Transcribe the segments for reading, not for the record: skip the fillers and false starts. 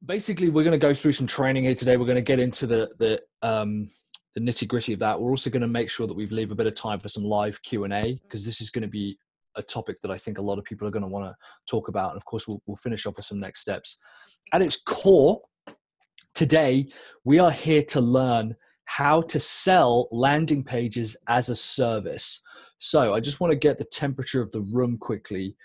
basically, we're going to go through some training here today. We're going to get into the nitty gritty of that. We're also going to make sure that we leave a bit of time for some live Q&A, because this is going to be a topic that I think a lot of people are going to want to talk about. And of course, we'll finish off with some next steps. At its core, today, we are here to learn how to sell landing pages as a service. So I just want to get the temperature of the room quickly.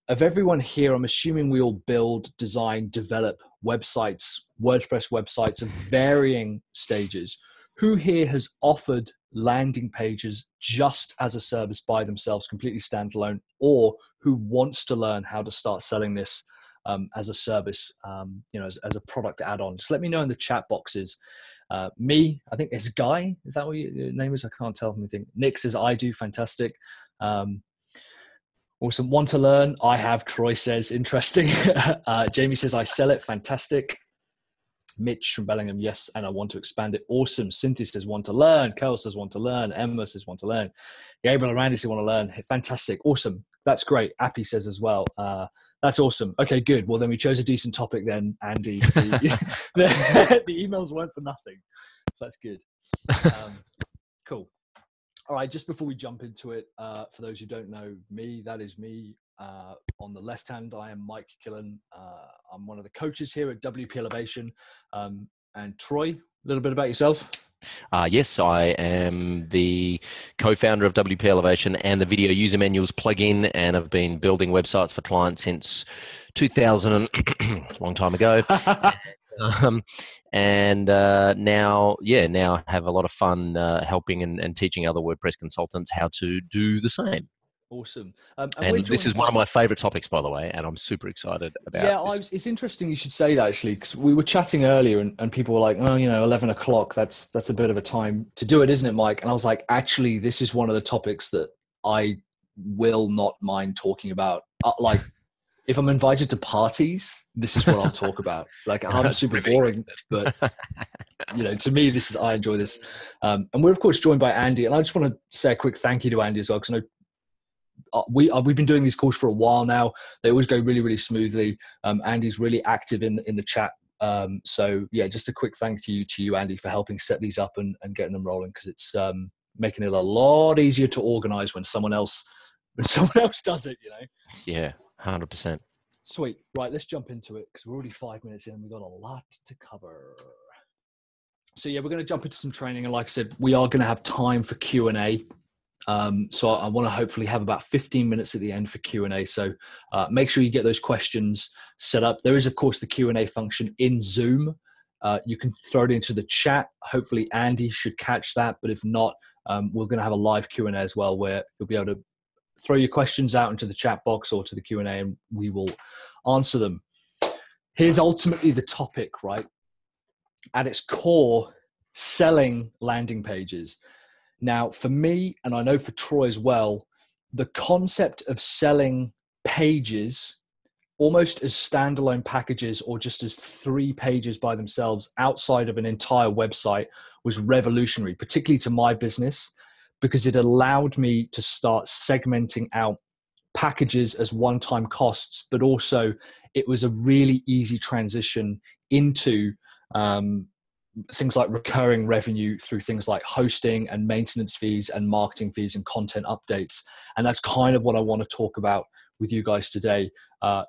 Of everyone here, I'm assuming we all build, design, develop websites, WordPress websites of varying stages. Who here has offered landing pages just as a service by themselves, completely standalone, or who wants to learn how to start selling this as a service, as a product add-on? Just let me know in the chat boxes. Me, I think it's Guy. Is that what your name is? I can't tell from anything. Nick says, I do. Fantastic. Awesome. Want to learn? I have. Troy says, interesting. Jamie says, I sell it. Fantastic. Mitch from Bellingham, yes, and I want to expand it. Awesome. Cynthia says, want to learn. Carl says, want to learn. Emma says, want to learn. Gabriel and Randy say, want to learn. Fantastic. Awesome. That's great. Appy says as well. That's awesome. Okay, good. Well, then we chose a decent topic then, Andy. The emails weren't for nothing. So that's good. Cool. All right, just before we jump into it, for those who don't know me, that is me. On the left hand, I am Mike Killen. I'm one of the coaches here at WP Elevation. And Troy, a little bit about yourself. Yes, I am the co-founder of WP Elevation and the Video User Manuals plugin, and I've been building websites for clients since 2000, long time ago. Now have a lot of fun helping and teaching other WordPress consultants how to do the same. Awesome. And this is one of my favorite topics, by the way, and I'm super excited about this. It's interesting you should say that, actually, because we were chatting earlier and people were like, well, 11 o'clock, that's a bit of a time to do it, isn't it, Mike? And I was like, actually, this is one of the topics that I will not mind talking about. If I'm invited to parties, this is what I'll talk about. Like, I'm super boring, but to me, I enjoy this. And we're of course joined by Andy, and I just want to say a quick thank you to Andy as well, because I know we've been doing these calls for a while now. They always go really, really smoothly. Andy's really active in the chat. So yeah, just a quick thank you to you, Andy, for helping set these up and getting them rolling, because it's making it a lot easier to organize when someone else does it. Yeah, 100%. Sweet. Right, let's jump into it, because we're already 5 minutes in and we've got a lot to cover. So yeah, we're going to jump into some training, and like I said, we are going to have time for Q&A. So I want to hopefully have about 15 minutes at the end for Q&A. So make sure you get those questions set up. There is, of course, the Q&A function in Zoom. You can throw it into the chat. Hopefully Andy should catch that. But if not, we're going to have a live Q&A as well, where you'll be able to throw your questions out into the chat box or to the Q&A, and we will answer them. Here's ultimately the topic, right? At its core, selling landing pages. Now, for me, and I know for Troy as well, the concept of selling pages almost as standalone packages, or just as 3 pages by themselves outside of an entire website, was revolutionary, particularly to my business, because it allowed me to start segmenting out packages as one-time costs, but also it was a really easy transition into things like recurring revenue through things like hosting and maintenance fees and marketing fees and content updates. And that's kind of what I want to talk about with you guys today.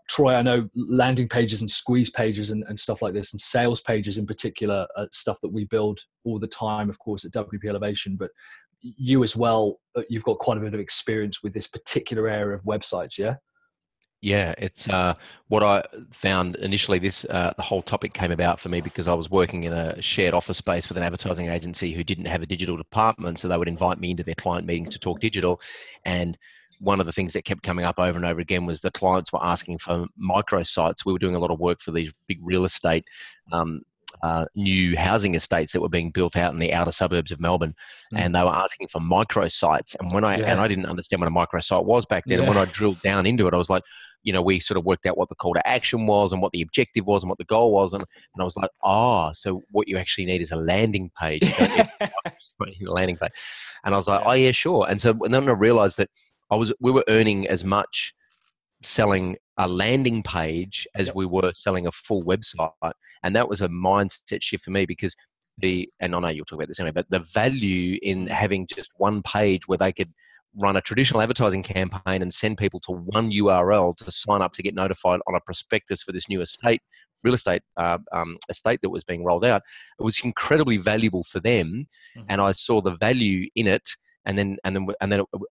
Troy, I know landing pages and squeeze pages and stuff like this, and sales pages in particular, stuff that we build all the time, of course, at WP Elevation, but you as well, you've got quite a bit of experience with this particular area of websites, yeah? Yeah, it's what I found initially. The whole topic came about for me because I was working in a shared office space with an advertising agency who didn't have a digital department, so they would invite me into their client meetings to talk digital. And one of the things that kept coming up over and over again was the clients were asking for microsites. We were doing a lot of work for these big real estate new housing estates that were being built out in the outer suburbs of Melbourne, and they were asking for microsites. And when I didn't understand what a microsite was back then, and when I drilled down into it, I was like, we sort of worked out what the call to action was and what the objective was and what the goal was, and I was like, so what you actually need is a landing page. A landing page. And I was like, oh yeah, sure. And then I realized that we were earning as much selling a landing page as Yep. we were selling a full website. And that was a mindset shift for me because and I know you'll talk about this anyway, but the value in having just one page where they could run a traditional advertising campaign and send people to one URL to sign up to get notified on a prospectus for this new real estate estate that was being rolled out. It was incredibly valuable for them, and I saw the value in it. And then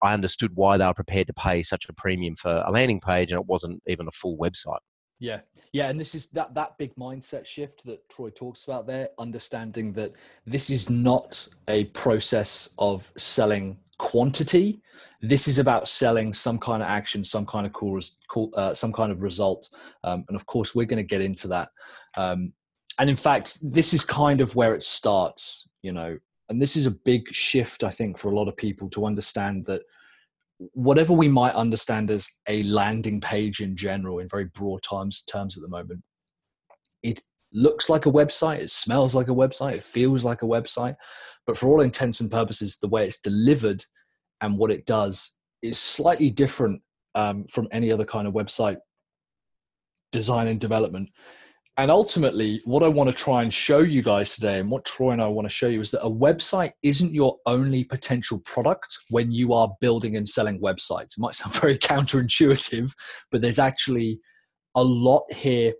I understood why they were prepared to pay such a premium for a landing page, and it wasn't even a full website. Yeah. Yeah. And this is that big mindset shift that Troy talks about there, understanding that this is not a process of selling quantity. This is about selling some kind of action, some kind of some kind of result. And of course, we're going to get into that. And in fact, this is kind of where it starts, and this is a big shift, I think, for a lot of people to understand that whatever we might understand as a landing page in general, in very broad terms at the moment, it looks like a website, it smells like a website, it feels like a website, but for all intents and purposes, the way it's delivered and what it does is slightly different from any other kind of website design and development. And ultimately, what I want to try and show you guys today, and what Troy and I want to show you, is that a website isn't your only potential product when you are building and selling websites. It might sound very counterintuitive, but there's actually a lot here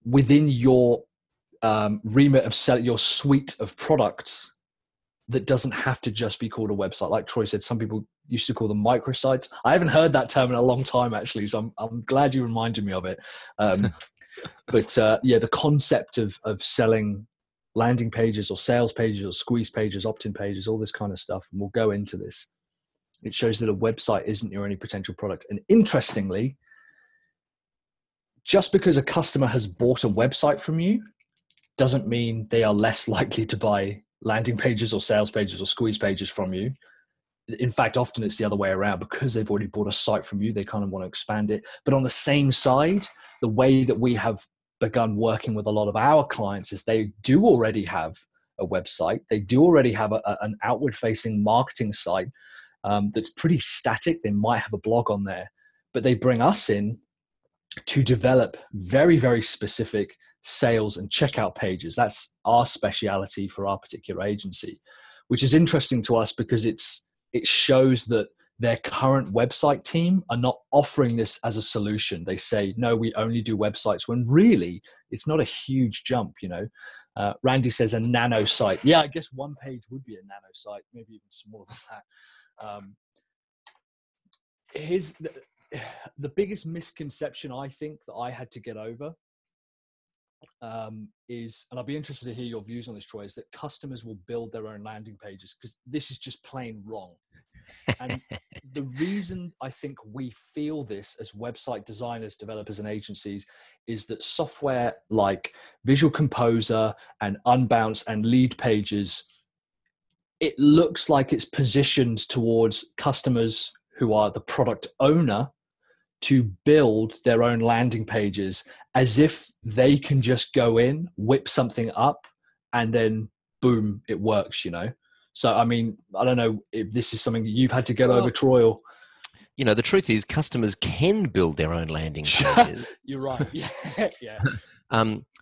within your remit of selling, your suite of products, that doesn't have to just be called a website. Like Troy said, some people used to call them microsites. I haven't heard that term in a long time, actually, so I'm glad you reminded me of it. But the concept of selling landing pages or sales pages or squeeze pages, opt-in pages, all this kind of stuff, and we'll go into this. It shows that a website isn't your only potential product. And interestingly, just because a customer has bought a website from you doesn't mean they are less likely to buy landing pages or sales pages or squeeze pages from you. In fact, often it's the other way around. Because they've already bought a site from you, they kind of want to expand it. But on the same side, the way that we have begun working with a lot of our clients is they do already have a website. They do already have an outward-facing marketing site that's pretty static. They might have a blog on there, but they bring us in to develop very, very specific sales and checkout pages. That's our speciality for our particular agency, which is interesting to us because it shows that their current website team are not offering this as a solution. They say, no, we only do websites, when really it's not a huge jump. Randy says a nano site. Yeah, I guess one page would be a nano site, maybe even smaller than that. Here's the biggest misconception I think that I had to get over is, and I'll be interested to hear your views on this, Troy, is that customers will build their own landing pages, because this is just plain wrong. And the reason I think we feel this as website designers, developers, and agencies is that software like Visual Composer and Unbounce and Lead Pages, it looks like it's positioned towards customers who are the product owner to build their own landing pages, as if they can just go in, whip something up, and then boom, it works, So, I mean, I don't know if this is something you've had to get over, Troy, or... The truth is customers can build their own landing pages. You're right. Yeah.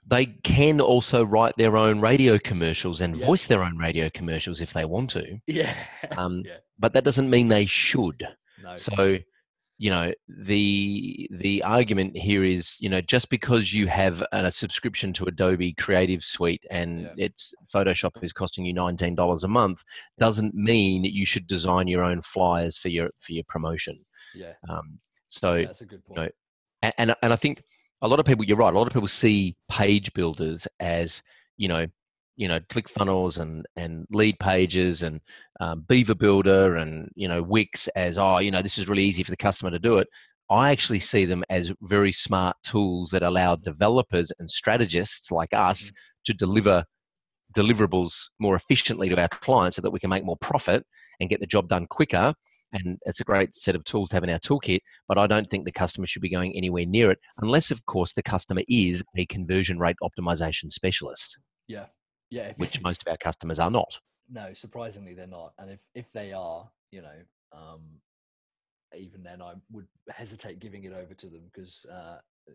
They can also write their own radio commercials and voice their own radio commercials if they want to. Yeah. But that doesn't mean they should. No. So, the argument here is, just because you have a subscription to Adobe Creative Suite and it's Photoshop is costing you $19 a month, doesn't mean that you should design your own flyers for your promotion. Yeah. That's a good point. And I think a lot of people, you're right, a lot of people see page builders as, ClickFunnels and Lead Pages and Beaver Builder and, Wix as, this is really easy for the customer to do it. I actually see them as very smart tools that allow developers and strategists like us to deliver deliverables more efficiently to our clients so that we can make more profit and get the job done quicker. And it's a great set of tools to have in our toolkit, but I don't think the customer should be going anywhere near it unless, of course, the customer is a conversion rate optimization specialist. Yeah. Which most of our customers are not. No, surprisingly, they're not. And if they are, even then I would hesitate giving it over to them because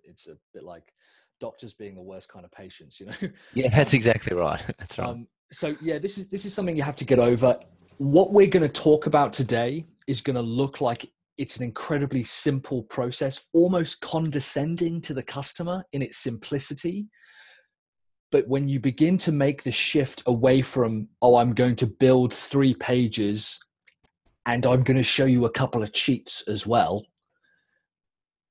it's a bit like doctors being the worst kind of patients, you know. Yeah, that's exactly right. That's right. So yeah, this is something you have to get over. What we're going to talk about today is going to look like it's an incredibly simple process, almost condescending to the customer in its simplicity. But when you begin to make the shift away from, oh, I'm going to build 3 pages and I'm going to show you a couple of cheats as well,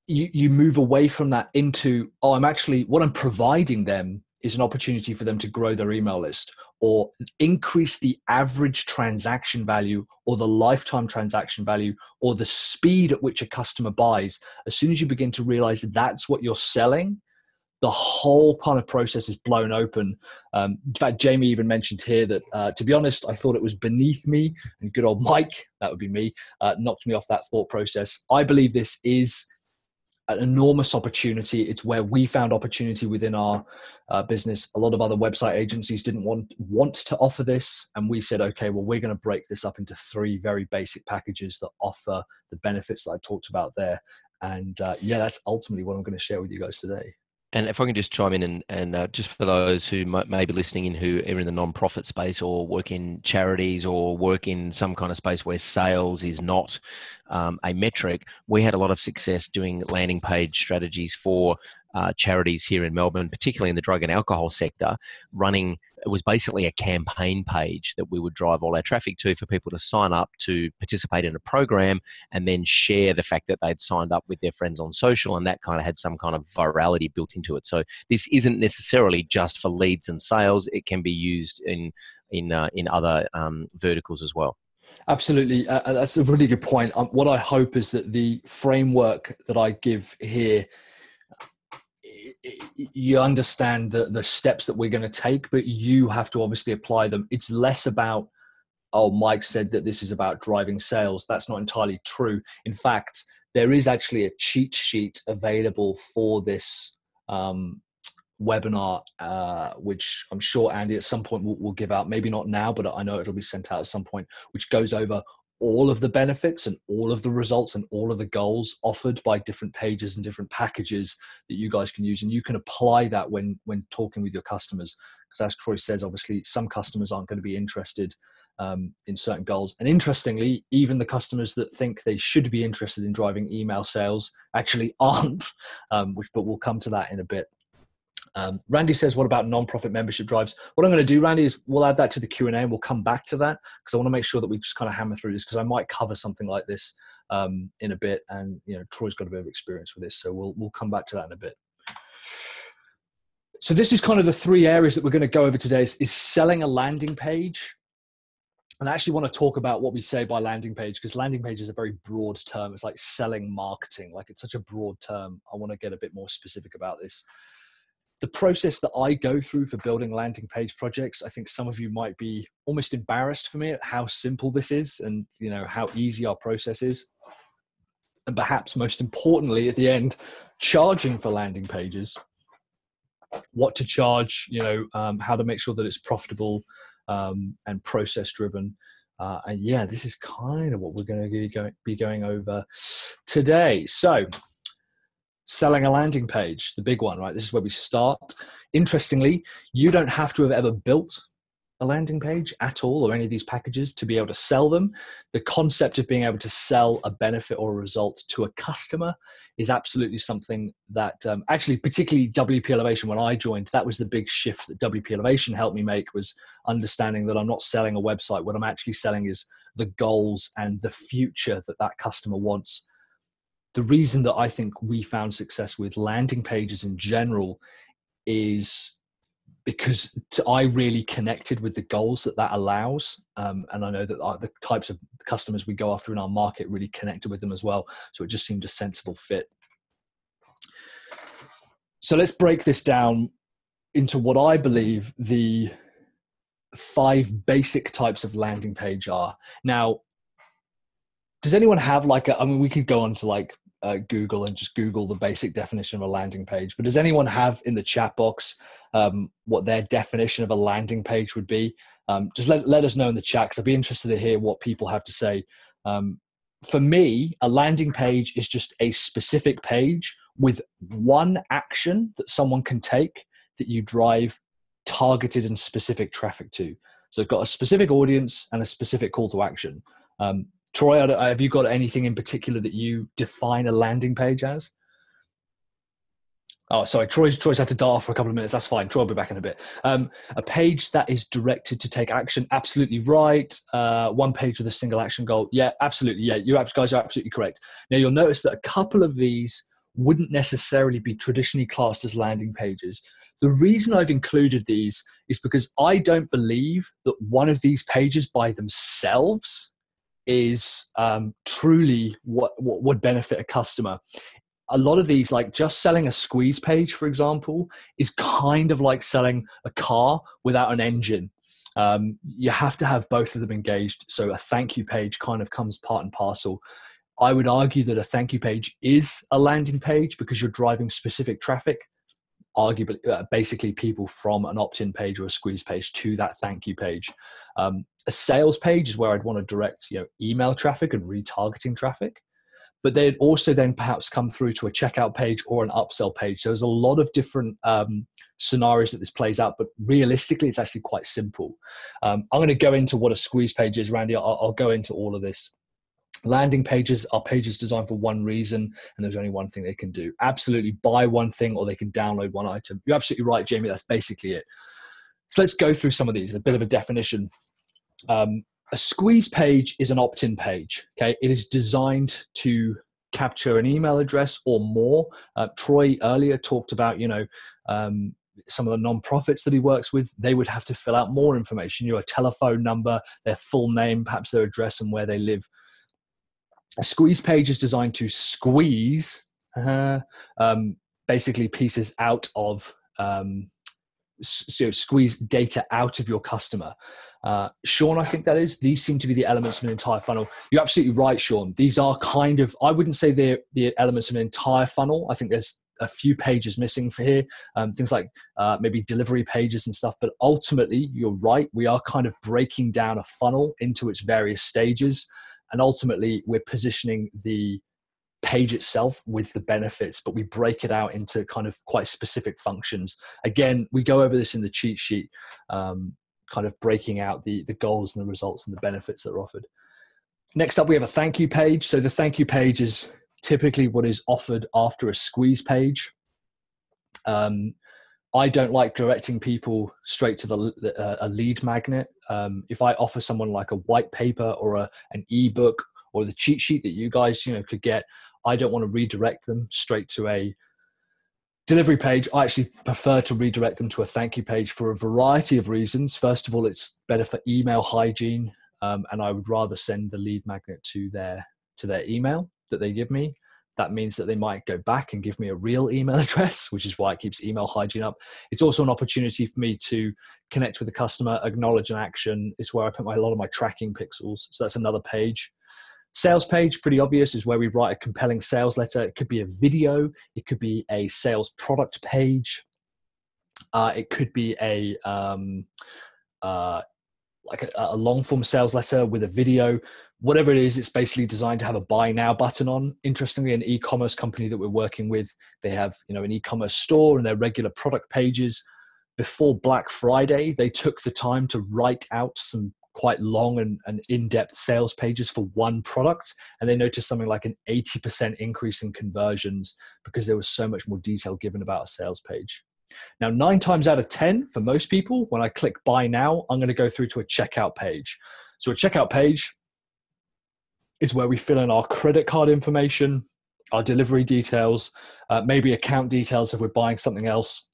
you move away from that into, oh, what I'm providing them is an opportunity for them to grow their email list or increase the average transaction value or the lifetime transaction value or the speed at which a customer buys. As soon as you begin to realize that's what you're selling, the whole kind of process is blown open. In fact, Jamie even mentioned here that, to be honest, I thought it was beneath me, and good old Mike, that would be me, knocked me off that thought process. I believe this is an enormous opportunity. It's where we found opportunity within our business. A lot of other website agencies didn't want to offer this. And we said, okay, well, we're going to break this up into 3 very basic packages that offer the benefits that I talked about there. And yeah, that's ultimately what I'm going to share with you guys today. And if I can just chime in and just for those who may be listening in who are in the non-profit space or work in charities or work in some kind of space where sales is not a metric, we had a lot of success doing landing page strategies for charities here in Melbourne, particularly in the drug and alcohol sector, it was basically a campaign page that we would drive all our traffic to for people to sign up to participate in a program and then share the fact that they'd signed up with their friends on social, and that kind of had some kind of virality built into it. So this isn't necessarily just for leads and sales. It can be used in other verticals as well. Absolutely. That's a really good point. What I hope is that the framework that I give here, you understand the steps that we're going to take, but you have to obviously apply them. It's less about, oh, Mike said that this is about driving sales. That's not entirely true. In fact, there is actually a cheat sheet available for this webinar, which I'm sure Andy at some point will give out. Maybe not now, but I know it'll be sent out at some point, which goes over all of the benefits and all of the results and all of the goals offered by different pages and different packages that you guys can use. And you can apply that when talking with your customers. Because as Troy says, obviously some customers aren't going to be interested in certain goals. And interestingly, even the customers that think they should be interested in driving email sales actually aren't, but we'll come to that in a bit. Randy says, what about non-profit membership drives? What I'm going to do, Randy, is we'll add that to the Q&A and we'll come back to that because I want to make sure that we just kind of hammer through this because I might cover something like this in a bit. And, you know, Troy's got a bit of experience with this. So we'll come back to that in a bit. So this is kind of the 3 areas that we're going to go over today is selling a landing page. And I actually want to talk about what we say by landing page because landing page is a very broad term. It's like selling marketing. Like it's such a broad term. I want to get a bit more specific about this. The process that I go through for building landing page projects, I think some of you might be almost embarrassed for me at how simple this is and, you know, how easy our process is. And perhaps most importantly, at the end, charging for landing pages, what to charge, you know, how to make sure that it's profitable and process driven. And yeah, this is kind of what we're going to be going over today. So, selling a landing page, the big one, right? This is where we start. Interestingly, you don't have to have ever built a landing page at all or any of these packages to be able to sell them. The concept of being able to sell a benefit or a result to a customer is absolutely something that actually, particularly WP Elevation, when I joined, that was the big shift that WP Elevation helped me make was understanding that I'm not selling a website. What I'm actually selling is the goals and the future that that customer wants. The reason that I think we found success with landing pages in general is because I really connected with the goals that allows. And I know that the types of customers we go after in our market really connected with them as well. So it just seemed a sensible fit. So let's break this down into what I believe the 5 basic types of landing page are. Now, does anyone have we could go on to Google and just Google the basic definition of a landing page. But does anyone have in the chat box what their definition of a landing page would be? Just let us know in the chat because I'd be interested to hear what people have to say. for me, a landing page is just a specific page with one action that someone can take that you drive targeted and specific traffic to. So it's got a specific audience and a specific call to action. Troy, have you got anything in particular that you define a landing page as? Oh, sorry, Troy's had to dart for a couple of minutes. That's fine. Troy will be back in a bit. A page that is directed to take action. Absolutely right. One page with a single action goal. Yeah, absolutely. Yeah, you guys are absolutely correct. Now, you'll notice that a couple of these wouldn't necessarily be traditionally classed as landing pages. The reason I've included these is because I don't believe that one of these pages by themselves is truly what would benefit a customer. A lot of these, like just selling a squeeze page, for example, is kind of like selling a car without an engine. You have to have both of them engaged. So a thank you page kind of comes part and parcel. I would argue that a thank you page is a landing page because you're driving specific traffic, arguably, basically people from an opt-in page or a squeeze page to that thank you page. A sales page is where I'd want to direct, email traffic and retargeting traffic. But they'd also then perhaps come through to a checkout page or an upsell page. So there's a lot of different scenarios that this plays out, but realistically, it's actually quite simple. I'm going to go into what a squeeze page is, Randy. I'll go into all of this. Landing pages are pages designed for one reason, and there's only one thing they can do. Absolutely buy one thing or they can download one item. You're absolutely right, Jamie. That's basically it. So let's go through some of these, a bit of a definition. A squeeze page is an opt-in page. Okay, it is designed to capture an email address or more. Troy earlier talked about, some of the nonprofits that he works with. They would have to fill out more information, a telephone number, their full name, perhaps their address and where they live. A squeeze page is designed to squeeze basically pieces out of squeeze data out of your customer. Sean, I think that is. These seem to be the elements of an entire funnel. You're absolutely right, Sean. These are kind of, I wouldn't say they're the elements of an entire funnel. I think there's a few pages missing for here. Things like maybe delivery pages and stuff. But ultimately, you're right. We are kind of breaking down a funnel into its various stages. And ultimately, we're positioning the page itself with the benefits, but we break it out into kind of quite specific functions. Again, we go over this in the cheat sheet, kind of breaking out the goals and the results and the benefits that are offered. Next up, we have a thank you page. So the thank you page is typically what is offered after a squeeze page. I don't like directing people straight to a lead magnet. If I offer someone like a white paper or an ebook or the cheat sheet that you guys could get, I don't want to redirect them straight to a delivery page. I actually prefer to redirect them to a thank you page for a variety of reasons. First of all, it's better for email hygiene, and I would rather send the lead magnet to their email that they give me. That means that they might go back and give me a real email address, which is why it keeps email hygiene up. It's also an opportunity for me to connect with the customer, acknowledge an action. It's where I put a lot of my tracking pixels. So that's another page. Sales page, pretty obvious, is where we write a compelling sales letter. It could be a video. It could be a sales product page. It could be a long form sales letter with a video. Whatever it is, it's basically designed to have a buy now button on. Interestingly, an e-commerce company that we're working with, they have an e-commerce store and their regular product pages. Before Black Friday, they took the time to write out some quite long and in-depth sales pages for one product, and they noticed something like an 80% increase in conversions because there was so much more detail given about a sales page. Now, 9 times out of 10 for most people, when I click buy now, I'm going to go through to a checkout page. So a checkout page is where we fill in our credit card information, our delivery details, maybe account details if we're buying something else.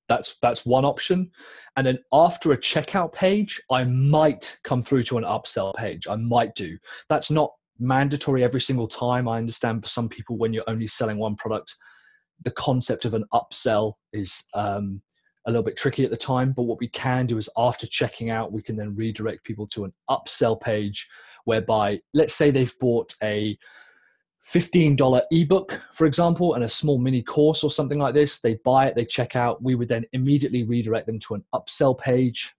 That's one option. And then after a checkout page, I might come through to an upsell page. I might do. That's not mandatory every single time. I understand for some people, when you're only selling one product, the concept of an upsell is a little bit tricky at the time. But what we can do is after checking out, we can then redirect people to an upsell page whereby, let's say they've bought a $15 ebook, for example, and a small mini course or something like this. They buy it, they check out. We would then immediately redirect them to an upsell page.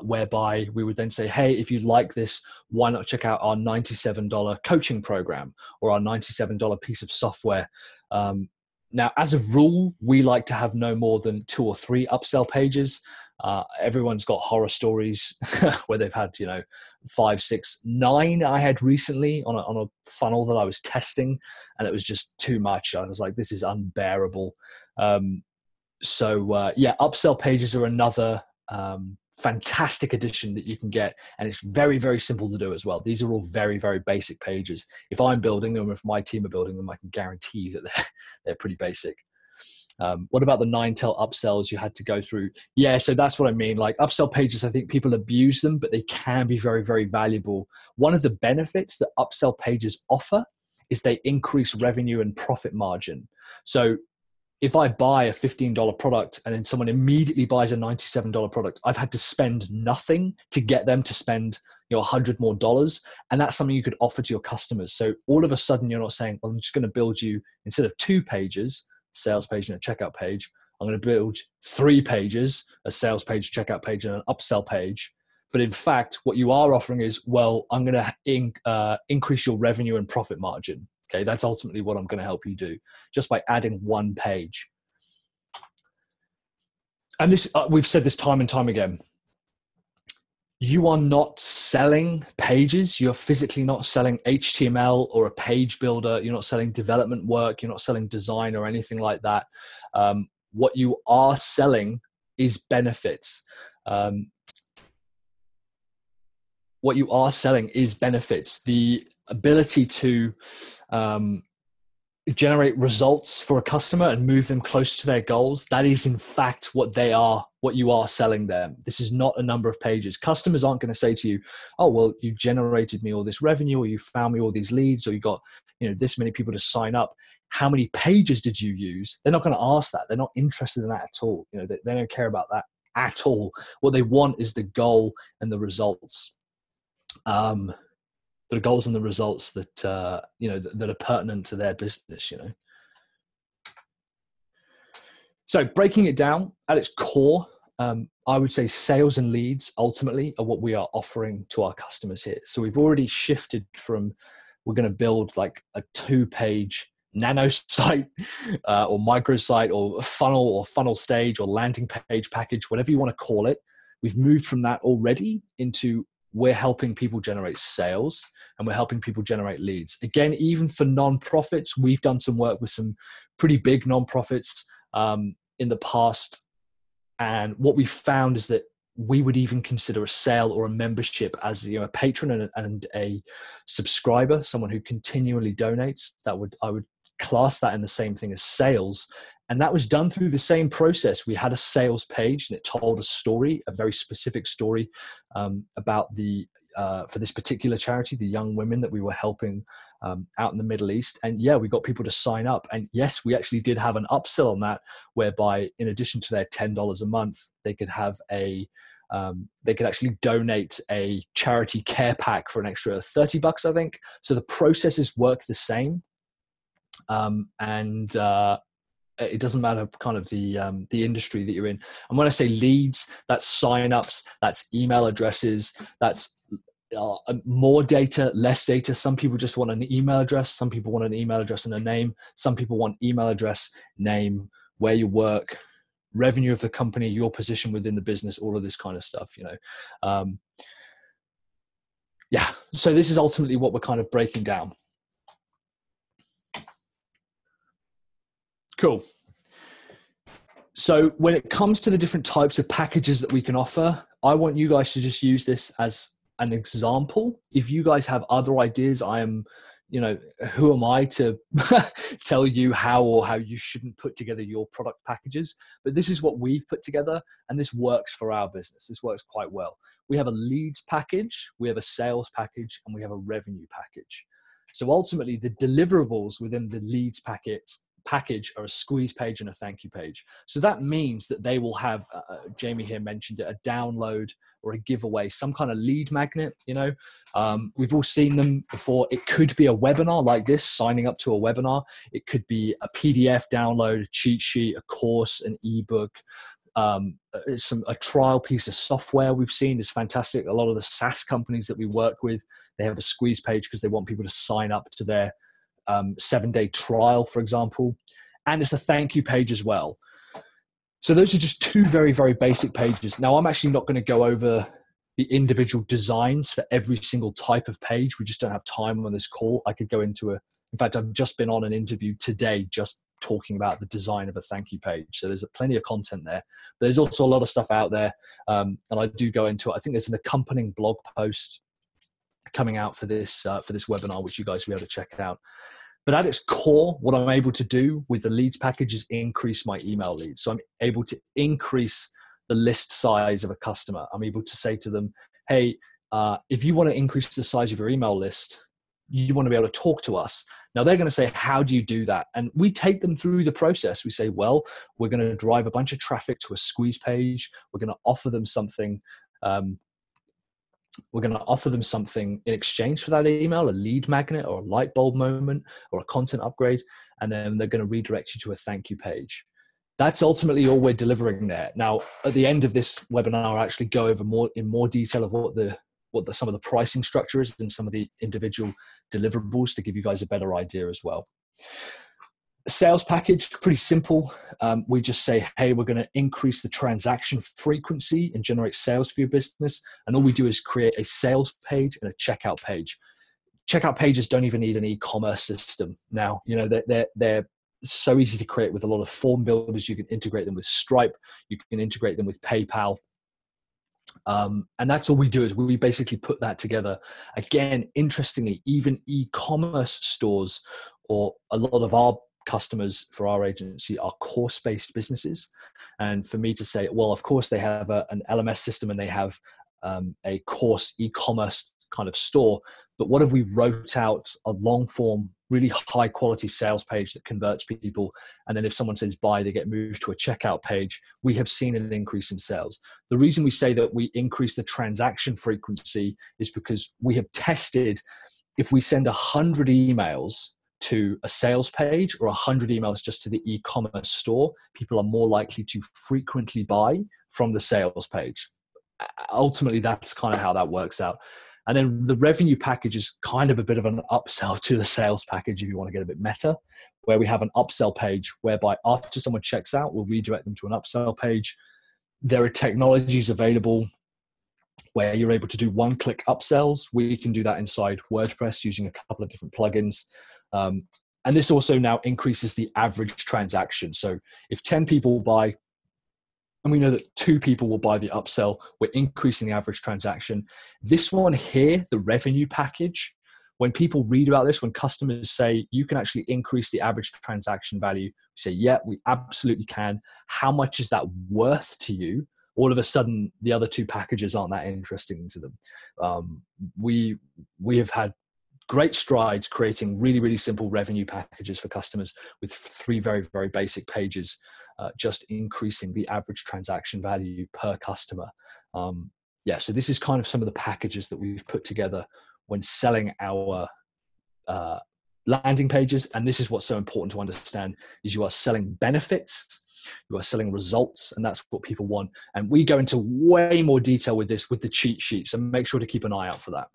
whereby we would then say, hey, if you'd like this, why not check out our $97 coaching program or our $97 piece of software. Now, as a rule, we like to have no more than 2 or 3 upsell pages. Everyone's got horror stories where they've had, 5, 6, 9 I had recently on a funnel that I was testing, and it was just too much. I was like, this is unbearable. Upsell pages are another fantastic addition that you can get, and it's very, very simple to do as well. These are all very, very basic pages. If I'm building them, if my team are building them, I can guarantee that they're pretty basic. What about the 9-tel upsells you had to go through? Yeah, so that's what I mean. Like upsell pages, I think people abuse them, but they can be very, very valuable. One of the benefits that upsell pages offer is they increase revenue and profit margin. So if I buy a $15 product and then someone immediately buys a $97 product, I've had to spend nothing to get them to spend $100 more. And that's something you could offer to your customers. So all of a sudden you're not saying, well, I'm just going to build you, instead of 2 pages, sales page and a checkout page, I'm going to build 3 pages, a sales page, checkout page, and an upsell page. But in fact, what you are offering is, well, I'm going to increase your revenue and profit margin. Okay, that's ultimately what I'm going to help you do just by adding 1 page. And this, we've said this time and time again. You are not selling pages. You're physically not selling HTML or a page builder. You're not selling development work. You're not selling design or anything like that. What you are selling is benefits. What you are selling is benefits. The ability to generate results for a customer and move them closer to their goals. That is in fact what you are selling them. This is not a number of pages. Customers aren't going to say to you, oh, well, you generated me all this revenue, or you found me all these leads, or you got, this many people to sign up. How many pages did you use? They're not going to ask that. They're not interested in that at all. They don't care about that at all. What they want is the goal and the results. The goals and the results that that are pertinent to their business. So breaking it down at its core, I would say sales and leads ultimately are what we are offering to our customers here. So we've already shifted from, we're going to build like a 2-page nano site or microsite or funnel stage or landing page package, whatever you want to call it. We've moved from that already into, we're helping people generate sales and we're helping people generate leads. Again, even for nonprofits, we've done some work with some pretty big nonprofits in the past. And what we found is that we would even consider a sale or a membership as a patron and a subscriber, someone who continually donates. I would class that in the same thing as sales. And that was done through the same process. We had a sales page and it told a story, a very specific story about for this particular charity, the young women that we were helping out in the Middle East. And yeah, we got people to sign up. And yes, we actually did have an upsell on that, whereby in addition to their $10 a month, they could have they could actually donate a charity care pack for an extra $30, I think. So the processes work the same. It doesn't matter kind of the industry that you're in. And when I say leads, that's signups, that's email addresses, that's more data, less data. Some people just want an email address. Some people want an email address and a name. Some people want email address, name, where you work, revenue of the company, your position within the business, all of this kind of stuff, So this is ultimately what we're kind of breaking down. Cool. So when it comes to the different types of packages that we can offer, I want you guys to just use this as an example. If you guys have other ideas, who am I to tell you how you shouldn't put together your product packages? But this is what we've put together, and this works for our business. This works quite well. We have a leads package, we have a sales package, and we have a revenue package. So ultimately, the deliverables within the leads package are a squeeze page and a thank you page. So that means that they will have, Jamie here mentioned it, a download or a giveaway, some kind of lead magnet. We've all seen them before. It could be a webinar like this, signing up to a webinar. It could be a PDF download, a cheat sheet, a course, an ebook, A trial piece of software we've seen is fantastic. A lot of the SaaS companies that we work with, they have a squeeze page because they want people to sign up to their 7-day trial, for example. And it's a thank you page as well. So those are just two very, very basic pages. Now, I'm actually not going to go over the individual designs for every single type of page. We just don't have time on this call. I could go into in fact, I've just been on an interview today just talking about the design of a thank you page. So there's plenty of content there. But there's also a lot of stuff out there. And I do go into it. I think there's an accompanying blog post coming out for this webinar, which you guys will be able to check out. But at its core, what I'm able to do with the leads package is increase my email leads. So I'm able to increase the list size of a customer. I'm able to say to them, hey, if you want to increase the size of your email list, you want to be able to talk to us. Now they're going to say, how do you do that? And we take them through the process. We say, well, we're going to drive a bunch of traffic to a squeeze page. We're going to offer them something. We're going to offer them something in exchange for that email, a lead magnet or a light bulb moment or a content upgrade. And then they're going to redirect you to a thank you page. That's ultimately all we're delivering there. Now, at the end of this webinar, I'll actually go over in more detail of what some of the pricing structure is and some of the individual deliverables to give you guys a better idea as well. Sales package, pretty simple. We just say, hey, we're going to increase the transaction frequency and generate sales for your business. And all we do is create a sales page and a checkout page. Checkout pages don't even need an e-commerce system now. You know, they're so easy to create with a lot of form builders. You can integrate them with Stripe. You can integrate them with PayPal. And that's all we do is we basically put that together. Again, interestingly, even e-commerce stores or a lot of our customers for our agency are course-based businesses. And for me to say, well, of course they have an LMS system and they have a course e-commerce kind of store. But what if we wrote out a long form, really high quality sales page that converts people? And then if someone says buy, they get moved to a checkout page. We have seen an increase in sales. The reason we say that we increase the transaction frequency is because we have tested if we send 100 emails to a sales page or 100 emails just to the e-commerce store, people are more likely to frequently buy from the sales page. Ultimately, that's kind of how that works out. And then the revenue package is kind of a bit of an upsell to the sales package if you want to get a bit meta, where we have an upsell page whereby after someone checks out, we'll redirect them to an upsell page. There are technologies available where you're able to do one-click upsells. We can do that inside WordPress using a couple of different plugins. And this also now increases the average transaction. So if 10 people buy, and we know that 2 people will buy the upsell, we're increasing the average transaction. This one here, the revenue package, when people read about this, when customers say you can actually increase the average transaction value, we say, yeah, we absolutely can. How much is that worth to you? All of a sudden, the other 2 packages aren't that interesting to them. We have had great strides creating really, really simple revenue packages for customers with 3 very, very basic pages, just increasing the average transaction value per customer. So this is kind of some of the packages that we've put together when selling our landing pages. And this is what's so important to understand is you are selling benefits, you are selling results, and that's what people want. And we go into way more detail with this with the cheat sheet. So make sure to keep an eye out for that.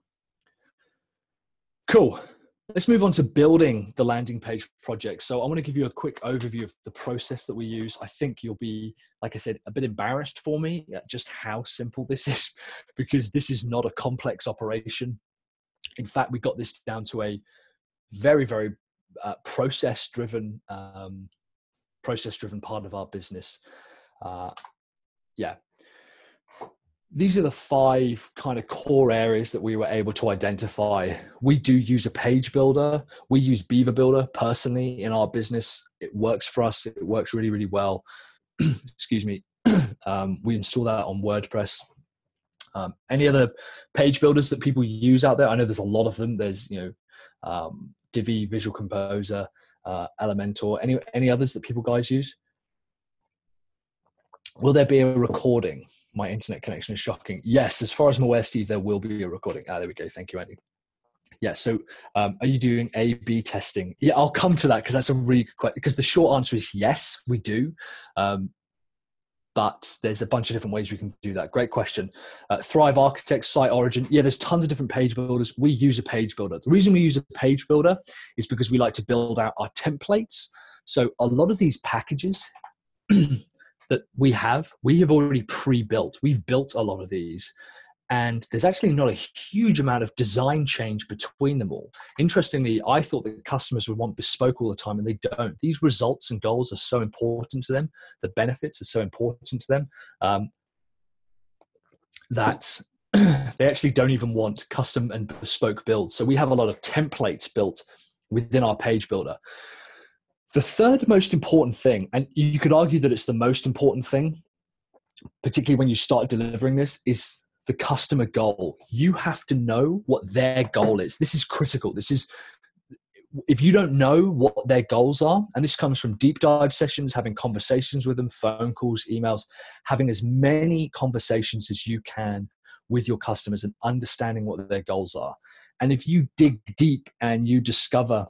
Cool. Let's move on to building the landing page project. So I want to give you a quick overview of the process that we use. I think you'll be, like I said, a bit embarrassed for me at just how simple this is, because this is not a complex operation. In fact, we got this down to a very, very process-driven part of our business. These are the 5 kind of core areas that we were able to identify. We do use a page builder. We use Beaver Builder personally in our business. It works for us. It works really, really well. Excuse me. We install that on WordPress. Any other page builders that people use out there? I know there's a lot of them. There's, Divi, Visual Composer, Elementor. Any others that people guys use? Will there be a recording? My internet connection is shocking. Yes, as far as I'm aware, Steve, there will be a recording. There we go. Thank you, Andy. Yeah, so are you doing A/B testing? Yeah, I'll come to that because that's a really good question. Because the short answer is yes, we do. but there's a bunch of different ways we can do that. Great question. Thrive Architects, Site Origin. Yeah, there's tons of different page builders. We use a page builder. The reason we use a page builder is because we like to build out our templates. So a lot of these packages that we have already pre-built. We've built a lot of these. And there's actually not a huge amount of design change between them all. Interestingly, I thought that customers would want bespoke all the time, and they don't. These results and goals are so important to them. The benefits are so important to them that they actually don't even want custom and bespoke builds. So we have a lot of templates built within our page builder. The third most important thing, and you could argue that it's the most important thing, particularly when you start delivering this, is the customer goal. You have to know what their goal is. This is critical. If you don't know what their goals are, and this comes from deep dive sessions, having conversations with them, phone calls, emails, having as many conversations as you can with your customers and understanding what their goals are. And if you dig deep and you discover,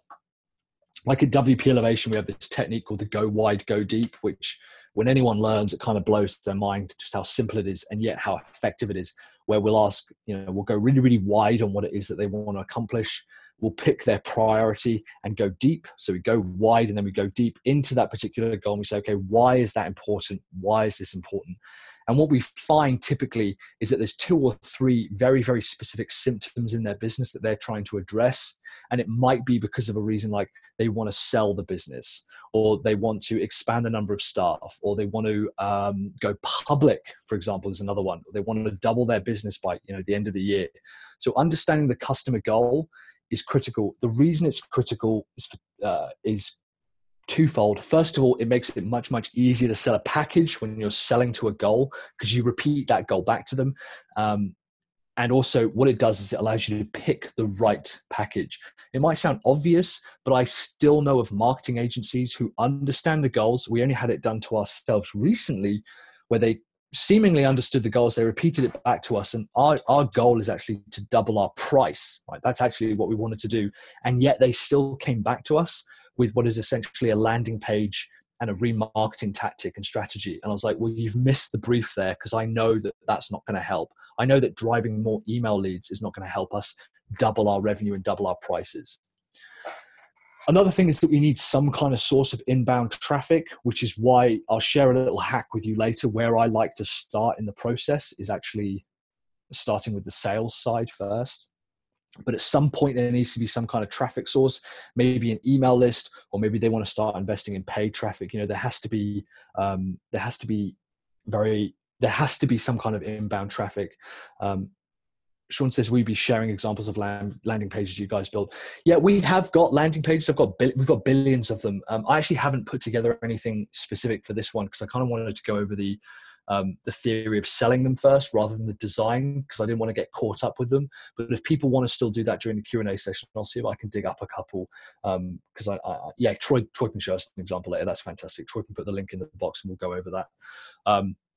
like at WP Elevation, we have this technique called the go wide, go deep, which when anyone learns, it kind of blows their mind just how simple it is and yet how effective it is, where we'll ask, we'll go really, really wide on what it is that they want to accomplish. We'll pick their priority and go deep. So we go wide and then we go deep into that particular goal. And we say, okay, why is that important? Why is this important? And what we find typically is that there's 2 or 3 very, very specific symptoms in their business that they're trying to address. And it might be because of a reason like they want to sell the business, or they want to expand the number of staff, or they want to go public, for example, is another one. They want to double their business by the end of the year. So understanding the customer goal is critical. The reason it's critical is twofold. First of all, it makes it much, much easier to sell a package when you're selling to a goal, because you repeat that goal back to them. And also what it does is it allows you to pick the right package. It might sound obvious, but I still know of marketing agencies who understand the goals. We only had it done to ourselves recently, where they seemingly understood the goals. They repeated it back to us. And our goal is actually to double our price, right? That's actually what we wanted to do. And yet they still came back to us with what is essentially a landing page and a remarketing tactic and strategy. And I was like, well, you've missed the brief there, because I know that that's not going to help. I know that driving more email leads is not going to help us double our revenue and double our prices. Another thing is that we need some kind of source of inbound traffic, which is why I'll share a little hack with you later. Where I like to start in the process is actually starting with the sales side first. But at some point, there needs to be some kind of traffic source, maybe an email list, or maybe they want to start investing in paid traffic. There has to be some kind of inbound traffic. Sean says we'd be sharing examples of landing pages you guys build. Yeah, we have got landing pages. We've got billions of them. I actually haven't put together anything specific for this one, because I kind of wanted to go over the theory of selling them first rather than the design, because I didn't want to get caught up with them. But if people want to still do that during the Q&A session, I'll see if I can dig up a couple. Because Troy can show us an example later. That's fantastic. Troy can put the link in the box and we'll go over that.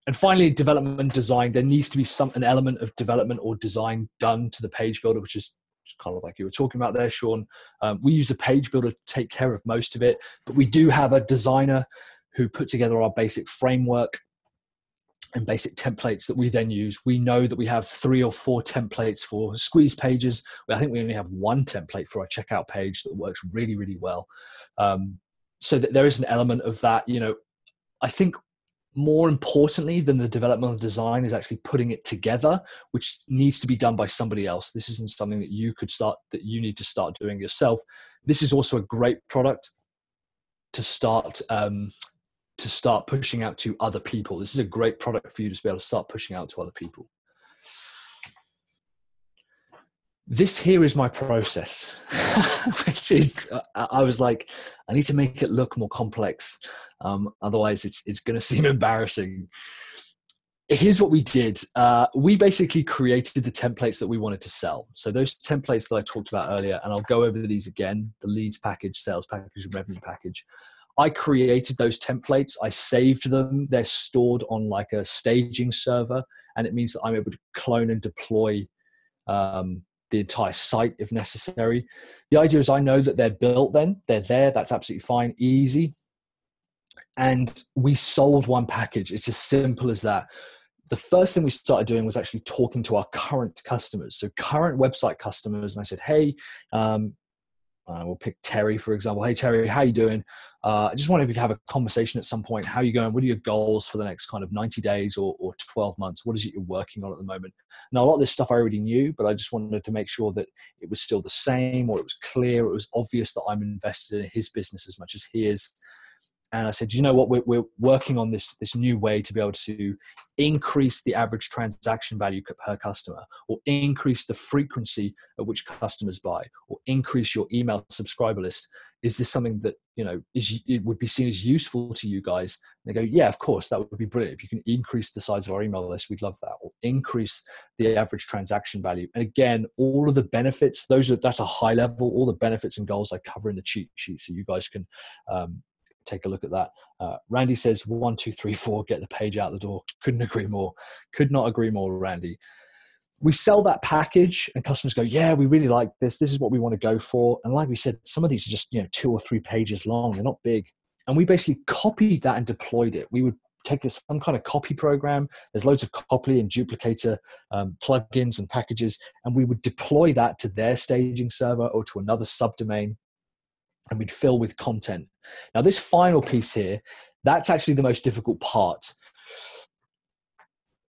And finally, development and design. There needs to be an element of development or design done to the page builder, which is kind of like you were talking about there, Sean. We use a page builder to take care of most of it, but we do have a designer who put together our basic framework and basic templates that we then use. We know that we have 3 or 4 templates for squeeze pages. I think we only have 1 template for our checkout page that works really, really well. So that there is an element of that. I think more importantly than the development of design is actually putting it together, which needs to be done by somebody else. This isn't something that you need to start doing yourself. This is also a great product to start pushing out to other people. This is a great product for you to be able to start pushing out to other people. This here is my process, which is, I was like, I need to make it look more complex. Otherwise it's going to seem embarrassing. Here's what we did. We basically created the templates that we wanted to sell. So those templates that I talked about earlier, and I'll go over these again, the leads package, sales package, and revenue package. I created those templates. I saved them. They're stored on like a staging server, and it means that I'm able to clone and deploy the entire site if necessary. The idea is I know that they're built then. They're there. That's absolutely fine. Easy. And we sold one package. It's as simple as that. The first thing we started doing was actually talking to our current customers. So current website customers. And I said, hey, we'll pick Terry, for example. Hey, Terry, how you doing? I just wanted to have a conversation at some point. How are you going? What are your goals for the next kind of 90 days or 12 months? What is it you're working on at the moment? Now, a lot of this stuff I already knew, but I just wanted to make sure that it was still the same, or it was clear, it was obvious that I'm invested in his business as much as he is. And I said, you know what, we're working on this new way to be able to increase the average transaction value per customer, or increase the frequency at which customers buy, or increase your email subscriber list. Is this something that, it would be seen as useful to you guys? And they go, yeah, of course, that would be brilliant. If you can increase the size of our email list, we'd love that. Or increase the average transaction value. And again, all of the benefits, that's a high level, all the benefits and goals I cover in the cheat sheet. So you guys can, take a look at that. Randy says 1, 2, 3, 4, get the page out the door. Couldn't agree more. Could not agree more, Randy. We sell that package and customers go, yeah, we really like this. This is what we want to go for. And like we said, some of these are just 2 or 3 pages long. They're not big. And we basically copied that and deployed it. We would take some kind of copy program. There's loads of copy and duplicator plugins and packages. And we would deploy that to their staging server or to another subdomain. And we'd fill with content. Now, this final piece here, that's actually the most difficult part.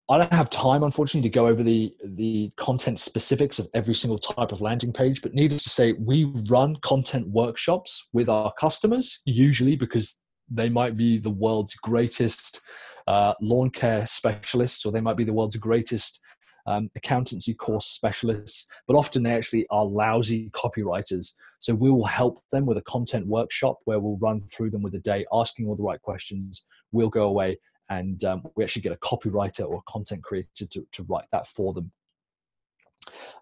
I don't have time, unfortunately, to go over the content specifics of every single type of landing page, but needless to say, we run content workshops with our customers, usually because they might be the world's greatest lawn care specialists, or they might be the world's greatest accountancy course specialists, but often they actually are lousy copywriters. So we will help them with a content workshop where we'll run through them with a day, asking all the right questions. We'll go away and we actually get a copywriter or a content creator to write that for them.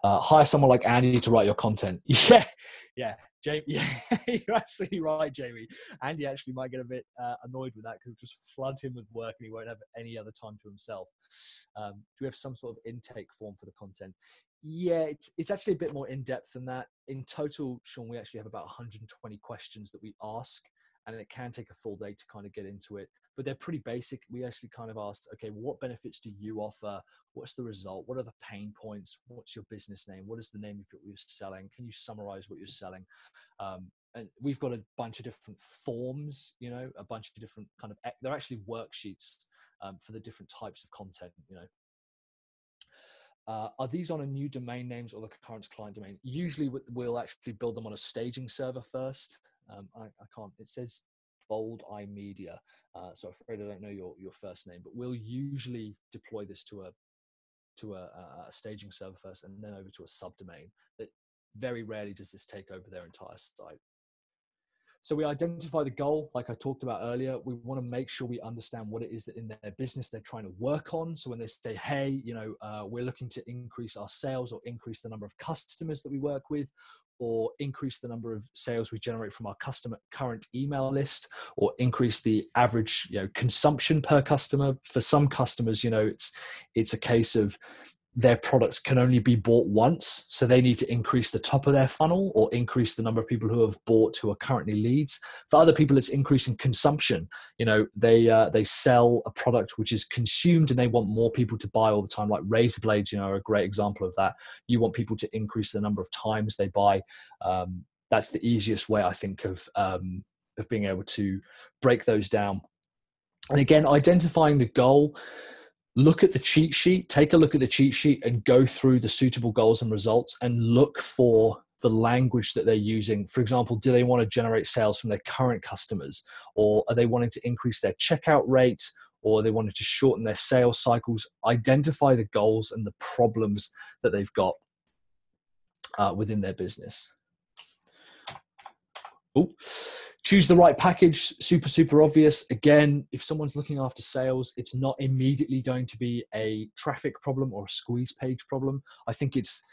Hire someone like Andy to write your content. Yeah. Jamie, yeah, you're absolutely right, Jamie. Andy actually might get a bit annoyed with that because we'll just flood him with work and he won't have any other time to himself. Do we have some sort of intake form for the content? Yeah, it's actually a bit more in-depth than that. In total, Sean, we actually have about 120 questions that we ask, and it can take a full day to kind of get into it. But they're pretty basic. We actually kind of asked, okay, what benefits do you offer? What's the result? What are the pain points? What's your business name? What is the name of what you're selling? Can you summarize what you're selling? And we've got a bunch of different forms, a bunch of different they're actually worksheets for the different types of content, Are these on a new domain names or the current client domain? Usually we'll actually build them on a staging server first. I can't, it says Bold Eye Media. So I'm afraid I don't know your first name, but we'll usually deploy this to a staging server first and then over to a subdomain. That very rarely does this take over their entire site. So we identify the goal, like I talked about earlier. We want to make sure we understand what it is that in their business they're trying to work on. So when they say, hey, we're looking to increase our sales or increase the number of customers that we work with, or increase the number of sales we generate from our customer current email list, or increase the average consumption per customer. For some customers, it's a case of their products can only be bought once, so they need to increase the top of their funnel or increase the number of people who have bought who are currently leads. For other people, it's increasing consumption. They sell a product which is consumed and they want more people to buy all the time, like razor blades, are a great example of that. You want people to increase the number of times they buy. That's the easiest way, I think, of being able to break those down. And again, identifying the goal. Look at the cheat sheet, take a look at the cheat sheet and go through the suitable goals and results and look for the language that they're using. For example, do they want to generate sales from their current customers, or are they wanting to increase their checkout rate, or are they wanting to shorten their sales cycles? Identify the goals and the problems that they've got within their business. Ooh. Choose the right package, super, super obvious. Again, if someone's looking after sales, it's not immediately going to be a traffic problem or a squeeze page problem. I think it's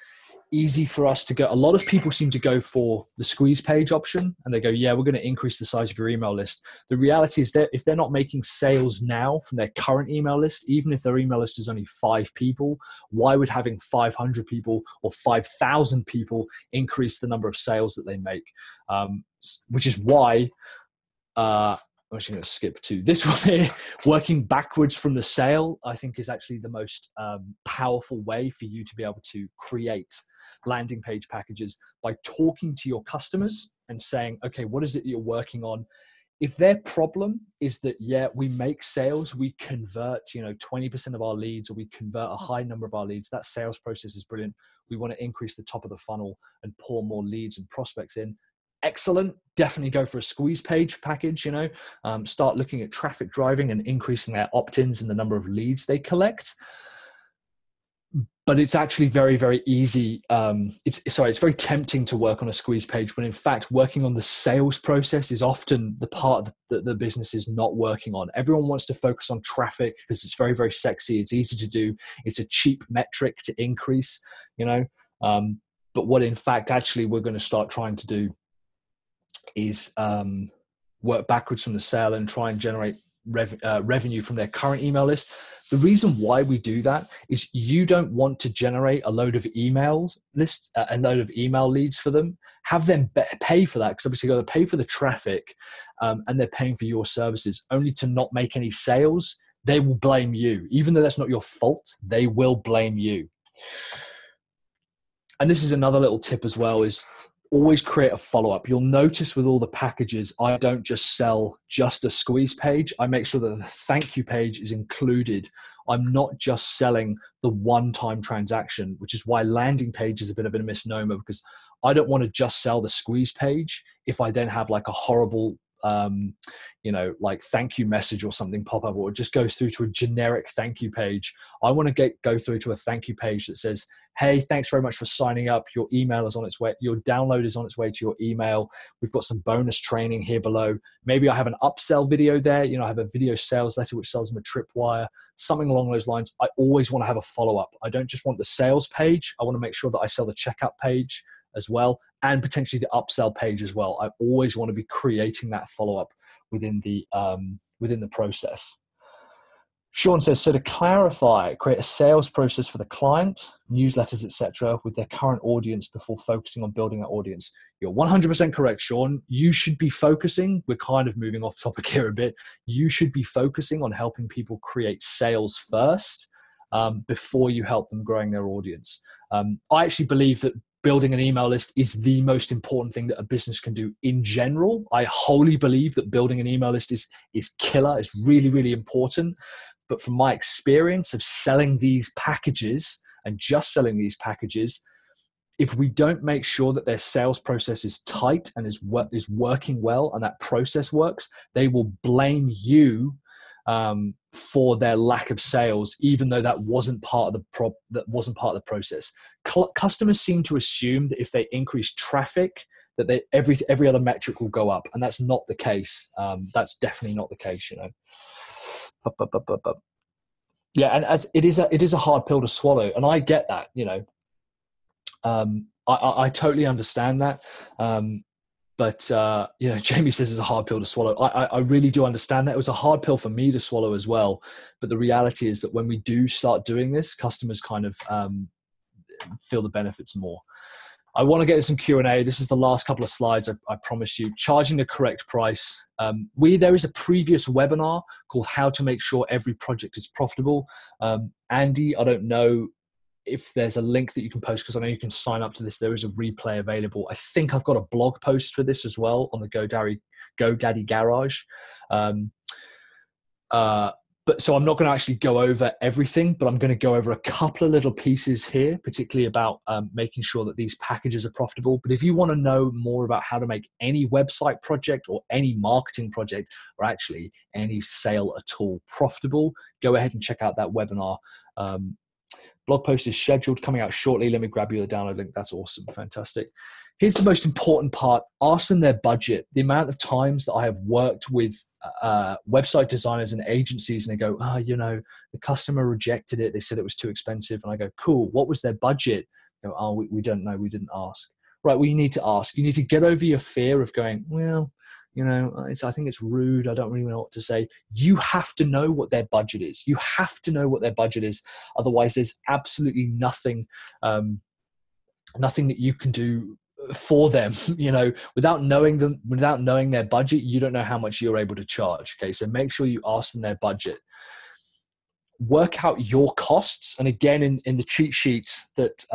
easy for us to go. A lot of people seem to go for the squeeze page option and they go, yeah, we're going to increase the size of your email list. The reality is that if they're not making sales now from their current email list, even if their email list is only 5 people, why would having 500 people or 5,000 people increase the number of sales that they make? Which is why I'm actually going to skip to this one here. Working backwards from the sale, I think, is actually the most powerful way for you to be able to create landing page packages by talking to your customers and saying, okay, what is it that you're working on? If their problem is that, yeah, we make sales, we convert, 20% of our leads, or we convert a high number of our leads, that sales process is brilliant. We want to increase the top of the funnel and pour more leads and prospects in. Excellent. Definitely go for a squeeze page package, start looking at traffic driving and increasing their opt-ins and the number of leads they collect. But it's actually very, very easy. It's very tempting to work on a squeeze page when in fact working on the sales process is often the part that the business is not working on. Everyone wants to focus on traffic because it's very, very sexy. It's easy to do. It's a cheap metric to increase, but what in fact actually we're going to start trying to do is work backwards from the sale and try and generate revenue from their current email list. The reason why we do that is you don't want to generate a load of email lists, a load of email leads for them, have them pay for that, because obviously you've got to pay for the traffic and they're paying for your services only to not make any sales. They will blame you. Even though that's not your fault, they will blame you. And this is another little tip as well, is always create a follow-up. You'll notice with all the packages, I don't just sell just a squeeze page. I make sure that the thank you page is included. I'm not just selling the one-time transaction, which is why landing page is a bit of a misnomer, because I don't want to just sell the squeeze page if I then have like a horrible like thank you message or something pop up, or it just goes through to a generic thank you page. I want to go through to a thank you page that says, hey, thanks very much for signing up. Your email is on its way. Your download is on its way to your email. We've got some bonus training here below. Maybe I have an upsell video there. I have a video sales letter which sells them a tripwire, something along those lines. I always want to have a follow-up. I don't just want the sales page. I want to make sure that I sell the checkout page as well, and potentially the upsell page as well. I always want to be creating that follow-up within the process. Sean says, so to clarify, create a sales process for the client, newsletters, etc., with their current audience before focusing on building that audience. You're 100% correct, Sean. You should be focusing, we're kind of moving off topic here a bit, you should be focusing on helping people create sales first before you help them growing their audience. I actually believe that building an email list is the most important thing that a business can do in general. I wholly believe that building an email list is killer. It's really, really important. But from my experience of selling these packages and just selling these packages, if we don't make sure that their sales process is tight and is working well and that process works, they will blame you for their lack of sales, even though that wasn't part of the process. Customers seem to assume that if they increase traffic, that every other metric will go up, and that's not the case. That's definitely not the case, Yeah, and as it is a hard pill to swallow, and I get that. I totally understand that. But Jamie says it's a hard pill to swallow. I really do understand that. It was a hard pill for me to swallow as well. But the reality is that when we do start doing this, customers kind of feel the benefits more. I want to get to some Q&A. This is the last couple of slides, I promise you. Charging the correct price. There is a previous webinar called How to Make Sure Every Project is Profitable. Andy, I don't know if there's a link that you can post, because I know you can sign up to this. There is a replay available. I think I've got a blog post for this as well on the GoDaddy Garage. So I'm not going to actually go over everything, but I'm going to go over a couple of little pieces here, particularly about making sure that these packages are profitable. But if you want to know more about how to make any website project or any marketing project, or actually any sale at all profitable, go ahead and check out that webinar. Blog post is scheduled, coming out shortly. Let me grab you the download link. That's awesome. Fantastic. Here's the most important part. Ask them their budget. The amount of times that I have worked with website designers and agencies, and they go, the customer rejected it. They said it was too expensive. And I go, cool. What was their budget? They go, we don't know. We didn't ask. Right. Well, you need to ask. You need to get over your fear of going, I think it's rude. I don't really know what to say. You have to know what their budget is. You have to know what their budget is. Otherwise, there's absolutely nothing that you can do for them. Without knowing them, without knowing their budget, you don't know how much you're able to charge. Okay, so make sure you ask them their budget. Work out your costs. And again, in the cheat sheets that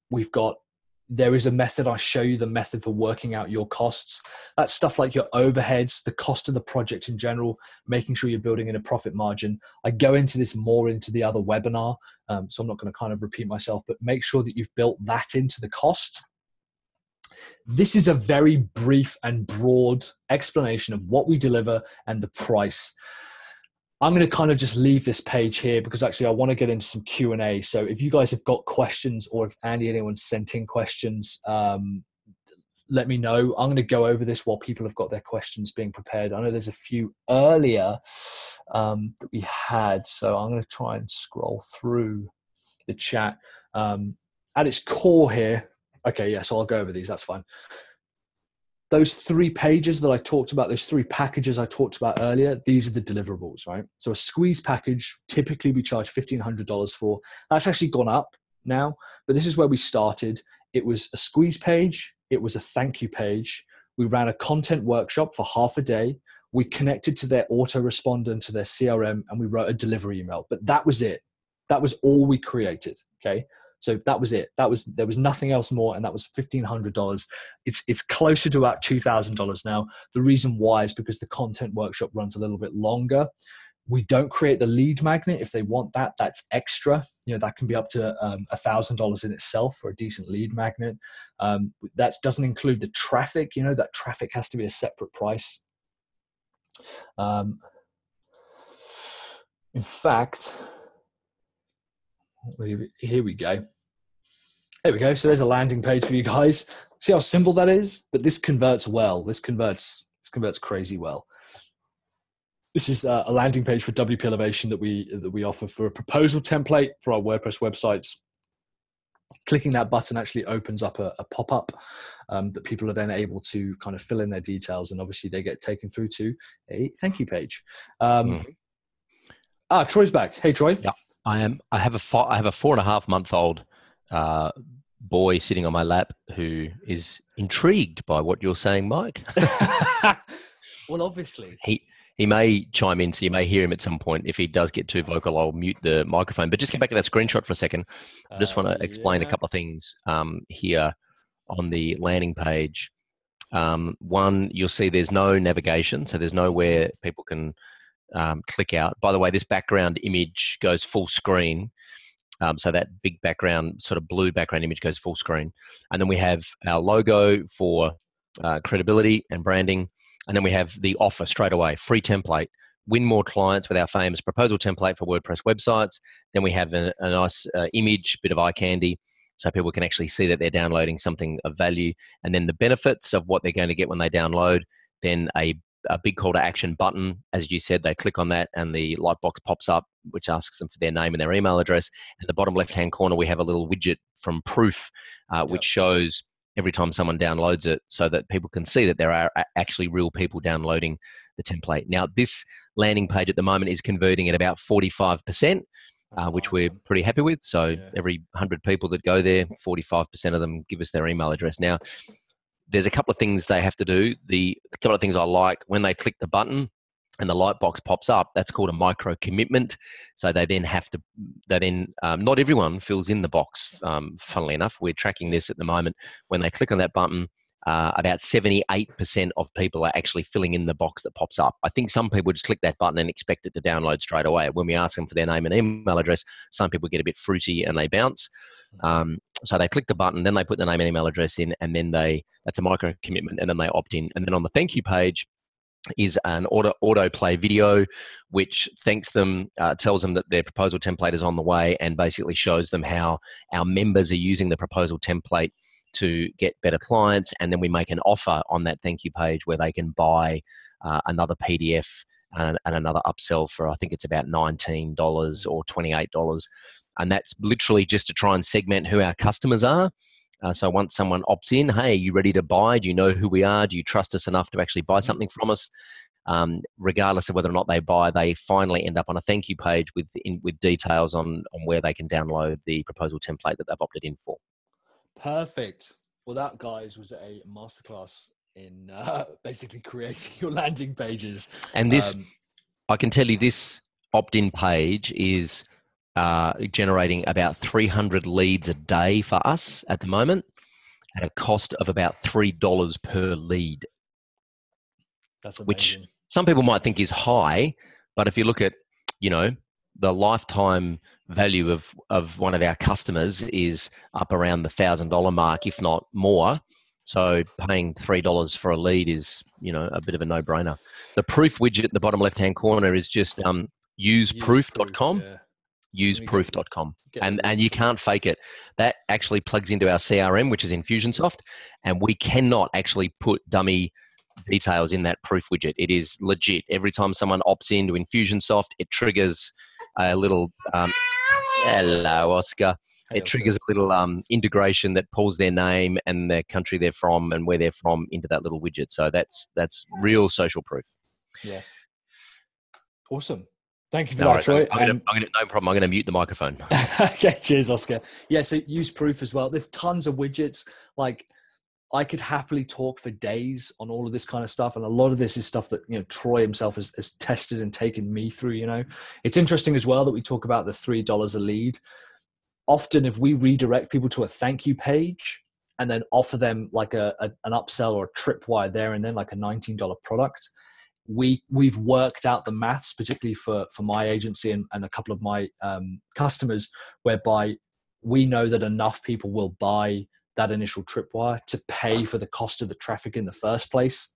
we've got, there is a method. I show you the method for working out your costs. That's stuff like your overheads, the cost of the project in general, making sure you're building in a profit margin. I go into this more into the other webinar, so I'm not going to kind of repeat myself, but make sure that you've built that into the cost. This is a very brief and broad explanation of what we deliver and the price. I'm going to kind of just leave this page here because actually I want to get into some Q&A. So if you guys have got questions, or if anyone's sent in questions, let me know. I'm going to go over this while people have got their questions being prepared. I know there's a few earlier that we had, so I'm going to try and scroll through the chat. At its core here, okay, yeah, so I'll go over these. That's fine. Those 3 pages that I talked about, those 3 packages I talked about earlier, these are the deliverables, right? So a squeeze package, typically we charge $1,500 for. That's actually gone up now, but this is where we started. It was a squeeze page. It was a thank you page. We ran a content workshop for half a day. We connected to their autoresponder and to their CRM, and we wrote a delivery email. But that was it. That was all we created, okay? So that was it. There was nothing else more, and that was $1,500. It's closer to about $2,000 now. The reason why is because the content workshop runs a little bit longer. We don't create the lead magnet. If they want that, that's extra. That can be up to $1,000 in itself for a decent lead magnet. That doesn't include the traffic. That traffic has to be a separate price. In fact, here we go. There we go. So there's a landing page for you guys. See how simple that is? But this converts well. This converts crazy well. This is a landing page for WP Elevation that we offer for a proposal template for our WordPress websites. Clicking that button actually opens up a pop-up that people are then able to kind of fill in their details, and obviously they get taken through to a thank you page. Troy's back. Hey, Troy. Yeah. I have a 4.5-month-old boy sitting on my lap who is intrigued by what you're saying, Mike. Well, obviously he may chime in, so you may hear him at some point. If he does get too vocal, I'll mute the microphone. But just get back to that screenshot for a second. I just want to explain a couple of things here on the landing page. One, you'll see there's no navigation, so there's nowhere people can click out. By the way, this background image goes full screen. So that big background, sort of blue background image goes full screen. And then we have our logo for credibility and branding. And then we have the offer straight away, free template, win more clients with our famous proposal template for WordPress websites. Then we have a nice image, bit of eye candy, so people can actually see that they're downloading something of value. And then the benefits of what they're going to get when they download. Then a big call to action button. As you said, they click on that and the light box pops up, which asks them for their name and their email address. And the bottom left-hand corner, we have a little widget from Proof, which shows every time someone downloads it, so that people can see that there are actually real people downloading the template. Now, this landing page at the moment is converting at about 45%, which we're pretty happy with. So every 100 people that go there, 45% of them give us their email address. Now, there's a couple of things they have to do. The couple of things I like, when they click the button and the light box pops up, that's called a micro commitment. So they then have to, not everyone fills in the box. Funnily enough, we're tracking this at the moment. When they click on that button, about 78% of people are actually filling in the box that pops up. I think some people just click that button and expect it to download straight away. When we ask them for their name and email address, some people get a bit fruity and they bounce. So they click the button, then they put the name and email address in, and then that's a micro commitment, and then they opt in. And then on the thank you page is an autoplay video, which thanks them, tells them that their proposal template is on the way, and basically shows them how our members are using the proposal template to get better clients. And then we make an offer on that thank you page where they can buy another PDF and another upsell for, I think it's about $19 or $28. And that's literally just to try and segment who our customers are. So once someone opts in, hey, are you ready to buy? Do you know who we are? Do you trust us enough to actually buy something from us? Regardless of whether or not they buy, they finally end up on a thank you page with details on where they can download the proposal template that they've opted in for. Perfect. Well, that, guys, was a masterclass in basically creating your landing pages. And this, I can tell you, this opt-in page is generating about 300 leads a day for us at the moment, at a cost of about $3 per lead. That's Which amazing. some people might think is high, but if you look at, you know, the lifetime value of one of our customers is up around the $1,000 mark, if not more. So paying $3 for a lead is, you know, a bit of a no-brainer. The proof widget at the bottom left-hand corner is just Use proof, useproof.com. yeah. Useproof.com. Get the And link you from can't fake it. That actually plugs into our CRM, which is Infusionsoft, and we cannot actually put dummy details in that proof widget. It is legit. Every time someone opts into Infusionsoft, it triggers a little hello, Oscar. Hey, It Oscar. triggers a little integration that pulls their name and the country they're from and where they're from into that little widget. So that's real social proof. Yeah. Awesome. Thank you for No, that, Troy. no problem. I'm going to mute the microphone. Okay, cheers, Oscar. Yeah, so use proof as well. There's tons of widgets. Like, I could happily talk for days on all of this kind of stuff. And a lot of this is stuff that, you know, Troy himself has tested and taken me through, you know. It's interesting as well that we talk about the $3 a lead. Often if we redirect people to a thank you page and then offer them like an upsell or a tripwire there and then, like a $19 product, we've worked out the maths, particularly for my agency and a couple of my customers, whereby we know that enough people will buy that initial tripwire to pay for the cost of the traffic in the first place,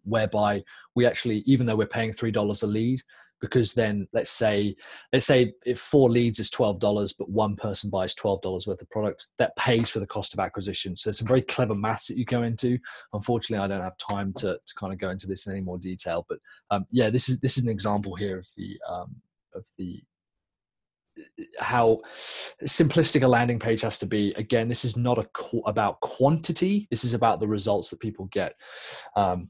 whereby we actually, even though we're paying $3 a lead, because then let's say if 4 leads is $12, but one person buys $12 worth of product, that pays for the cost of acquisition. So it's a very clever maths that you go into. Unfortunately, I don't have time to kind of go into this in any more detail, but yeah, this is an example here of the how simplistic a landing page has to be. Again, this is not about quantity. This is about the results that people get. So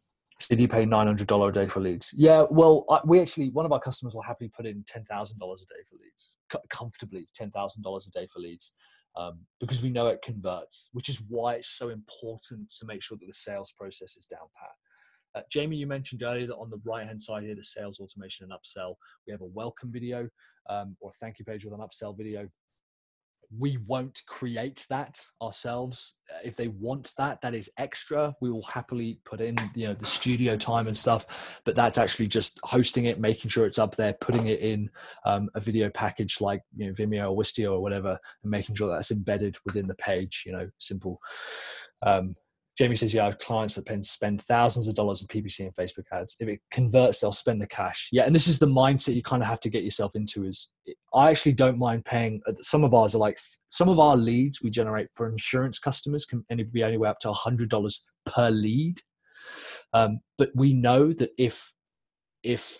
do you pay $900 a day for leads? Yeah, well, we actually, one of our customers will happily put in $10,000 a day for leads, comfortably $10,000 a day for leads, because we know it converts, which is why it's so important to make sure that the sales process is down pat. Jamie, you mentioned earlier that on the right-hand side here, the sales automation and upsell, we have a welcome video or a thank you page with an upsell video. We won't create that ourselves. If they want that is extra. We will happily put in, you know, the studio time and stuff, but that's actually just hosting it, making sure it's up there, putting it in a video package like, you know, Vimeo or Wistia or whatever, and making sure that's embedded within the page. You know, simple. Jamie says, yeah, I have clients that spend thousands of dollars in PPC and Facebook ads. If it converts, they'll spend the cash. Yeah, and this is the mindset you kind of have to get yourself into. Is I actually don't mind paying. Some of ours are like, some of our leads we generate for insurance customers can be anywhere up to $100 per lead. But we know that if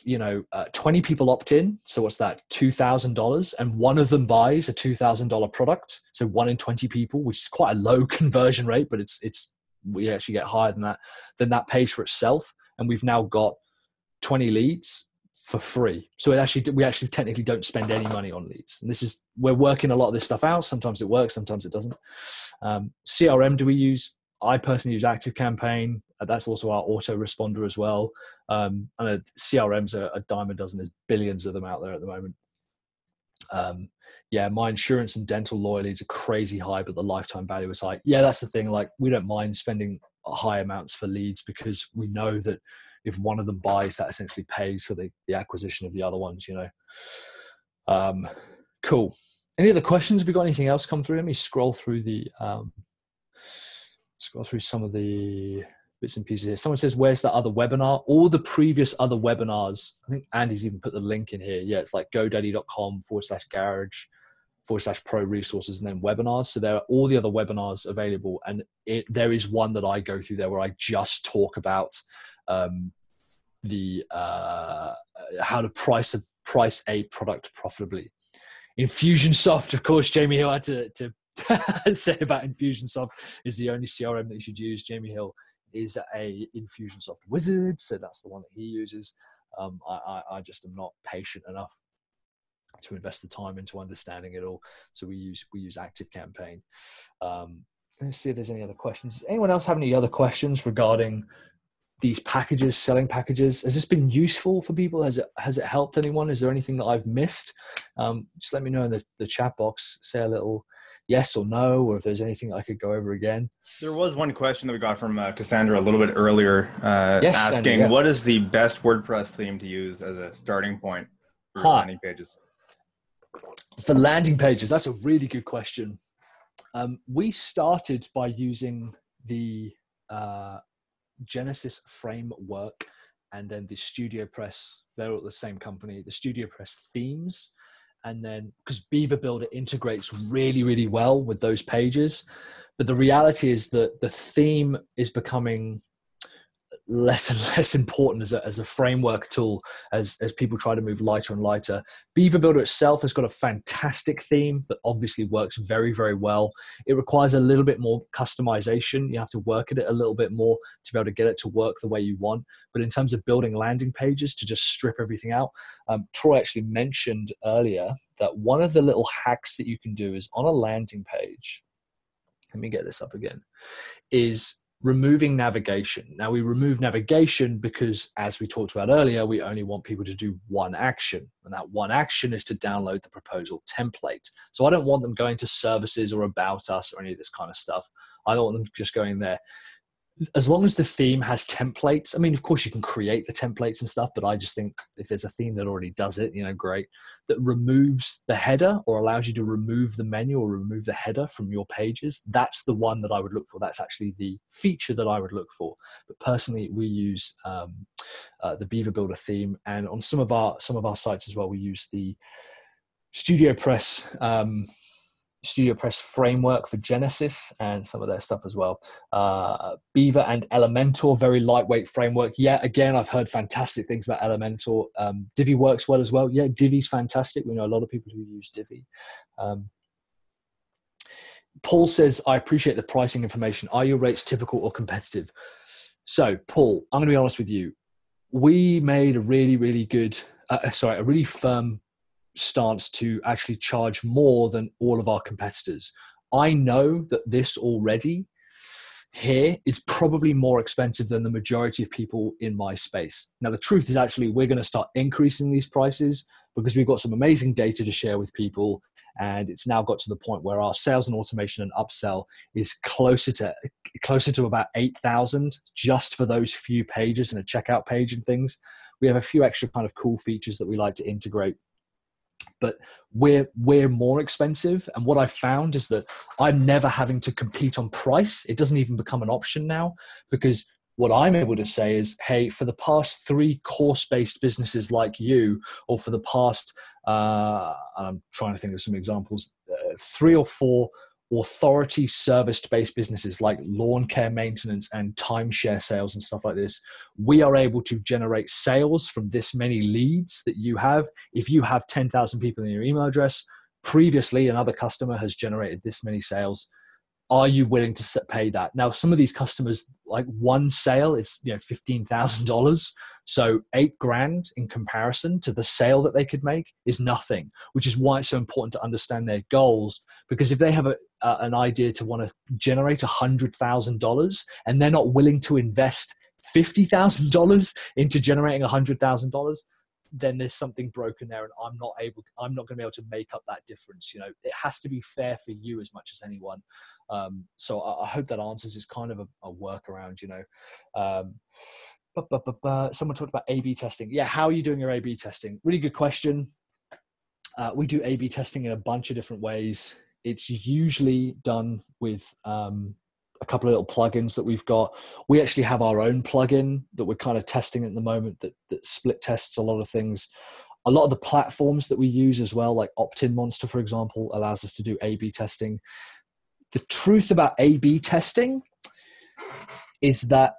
you know 20 people opt in, so what's that, $2,000, and one of them buys a $2,000 product, so 1 in 20 people, which is quite a low conversion rate, but it's we actually get higher than that, then that pays for itself, and we've now got 20 leads for free. So we actually technically don't spend any money on leads. And we're working a lot of this stuff out. Sometimes it works, sometimes it doesn't. CRM do we use? I personally use ActiveCampaign. That's also our autoresponder as well. I know CRMs are a dime a dozen. There's billions of them out there at the moment. Yeah, my insurance and dental loyalties are crazy high, but the lifetime value is high. Yeah, that's the thing. Like, we don't mind spending high amounts for leads because we know that if one of them buys, that essentially pays for the acquisition of the other ones, you know. Cool. Any other questions? Have we got anything else come through? Let me scroll through some of the bits and pieces here. Someone says, where's that other webinar? All the previous other webinars, I think Andy's even put the link in here. Yeah, it's like godaddy.com/garage/pro resources and then webinars. So there are all the other webinars available. And there is one that I go through there where I just talk about how to price a product profitably. Infusionsoft, of course, Jamie Hill had to say about Infusionsoft, is the only CRM that you should use. Jamie Hill is a Infusionsoft wizard, so that's the one that he uses. I just am not patient enough to invest the time into understanding it all. So we use ActiveCampaign. let's see if there's any other questions. Does anyone else have any other questions regarding these packages, selling packages? Has this been useful for people? Has it helped anyone? Is there anything that I've missed? Just let me know in the chat box. Say a little yes or no, or if there's anything I could go over again. There was one question that we got from Cassandra a little bit earlier, Yes, asking Sandy, yeah. what is the best WordPress theme to use as a starting point for landing pages? For landing pages, that's a really good question. We started by using the Genesis framework and then the StudioPress. They're all the same company, the StudioPress themes. And then because Beaver Builder integrates really, really well with those pages. But the reality is that the theme is becoming less and less important as a framework tool as people try to move lighter and lighter. Beaver Builder itself has got a fantastic theme that obviously works very, very well. It requires a little bit more customization. You have to work at it a little bit more to be able to get it to work the way you want. But in terms of building landing pages to just strip everything out, Troy actually mentioned earlier that one of the little hacks that you can do is on a landing page, let me get this up again, is removing navigation. Now we remove navigation because, as we talked about earlier, we only want people to do one action, and that one action is to download the proposal template. So I don't want them going to services or about us or any of this kind of stuff. I don't want them just going there. As long as the theme has templates, I mean, of course you can create the templates and stuff, but I just think if there's a theme that already does it, great, that removes the header or allows you to remove the menu or remove the header from your pages, that's the one that I would look for. That's actually the feature that I would look for. But personally, we use the Beaver Builder theme, and on some of our sites as well, we use the StudioPress framework for Genesis and some of their stuff as well. Beaver and Elementor, very lightweight framework. Yeah, again, I've heard fantastic things about Elementor. Divi works well as well. Yeah, Divi's fantastic. We know a lot of people who use Divi. Paul says, I appreciate the pricing information. Are your rates typical or competitive? So, Paul, I'm going to be honest with you. We made a really, really good, a really firm stance to actually charge more than all of our competitors. I know that this already here is probably more expensive than the majority of people in my space. Now, the truth is actually we're going to start increasing these prices because we've got some amazing data to share with people. And it's now got to the point where our sales and automation and upsell is closer to about 8,000 just for those few pages and a checkout page and things. We have a few extra kind of cool features that we like to integrate. But we're more expensive. And what I found is that I'm never having to compete on price. It doesn't even become an option now, because what I'm able to say is, hey, for the past 3 course-based businesses like you, or for the past, I'm trying to think of some examples, 3 or 4 authority service-based businesses like lawn care maintenance and timeshare sales and stuff like this, we are able to generate sales from this many leads that you have. If you have 10,000 people in your email address, previously another customer has generated this many sales. Are you willing to pay that? Now, some of these customers, like one sale is $15,000. So $8,000 in comparison to the sale that they could make is nothing, which is why it's so important to understand their goals. Because if they have an idea to want to generate $100,000 and they're not willing to invest $50,000 into generating $100,000, then there's something broken there, and I'm not going to be able to make up that difference. It has to be fair for you as much as anyone. So I hope that answers is kind of a workaround. Someone talked about A/B testing. Yeah, how are you doing your A/B testing? Really good question. We do A/B testing in a bunch of different ways. It's usually done with a couple of little plugins that we've got. We actually have our own plugin that we're kind of testing at the moment that split tests a lot of things. A lot of the platforms that we use as well, like Opt-in Monster, for example, allows us to do A/B testing. The truth about A/B testing is that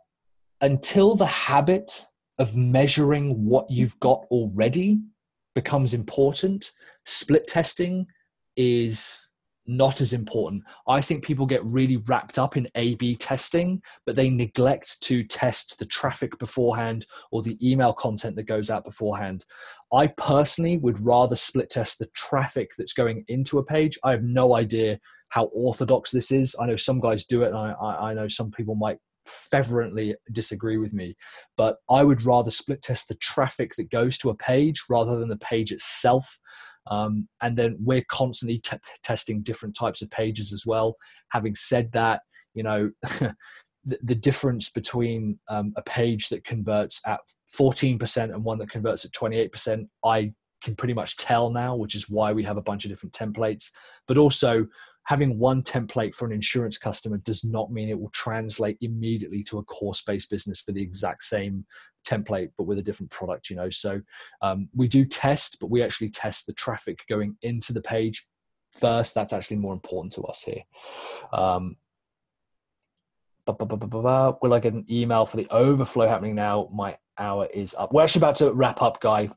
until the habit of measuring what you've got already becomes important, split testing is not as important. I think people get really wrapped up in A/B testing, but they neglect to test the traffic beforehand or the email content that goes out beforehand. I personally would rather split test the traffic that's going into a page. I have no idea how orthodox this is. I know some guys do it, and I know some people might fervently disagree with me, but I would rather split test the traffic that goes to a page rather than the page itself. And then we're constantly testing different types of pages as well. Having said that, the difference between a page that converts at 14% and one that converts at 28%, I can pretty much tell now, which is why we have a bunch of different templates. But also, having one template for an insurance customer does not mean it will translate immediately to a course-based business for the exact same template, but with a different product, So we do test, but we actually test the traffic going into the page first. That's actually more important to us here. Will I get an email for the overflow happening now? My hour is up. We're actually about to wrap up, Guy.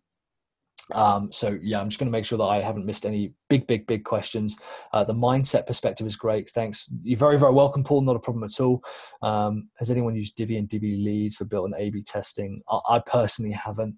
So yeah, I'm just going to make sure that I haven't missed any big questions. The mindset perspective is great. Thanks. You're very, very welcome, Paul. Not a problem at all. Has anyone used Divi and Divi Leads for built-in A/B testing? I personally haven't.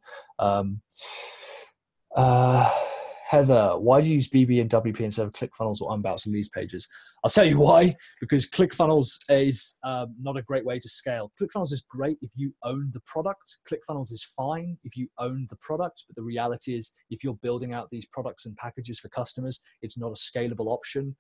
Heather, why do you use BB and WP instead of ClickFunnels or Unbounce and Leads pages? I'll tell you why, because ClickFunnels is not a great way to scale. ClickFunnels is great if you own the product. ClickFunnels is fine if you own the product, but the reality is if you're building out these products and packages for customers, it's not a scalable option.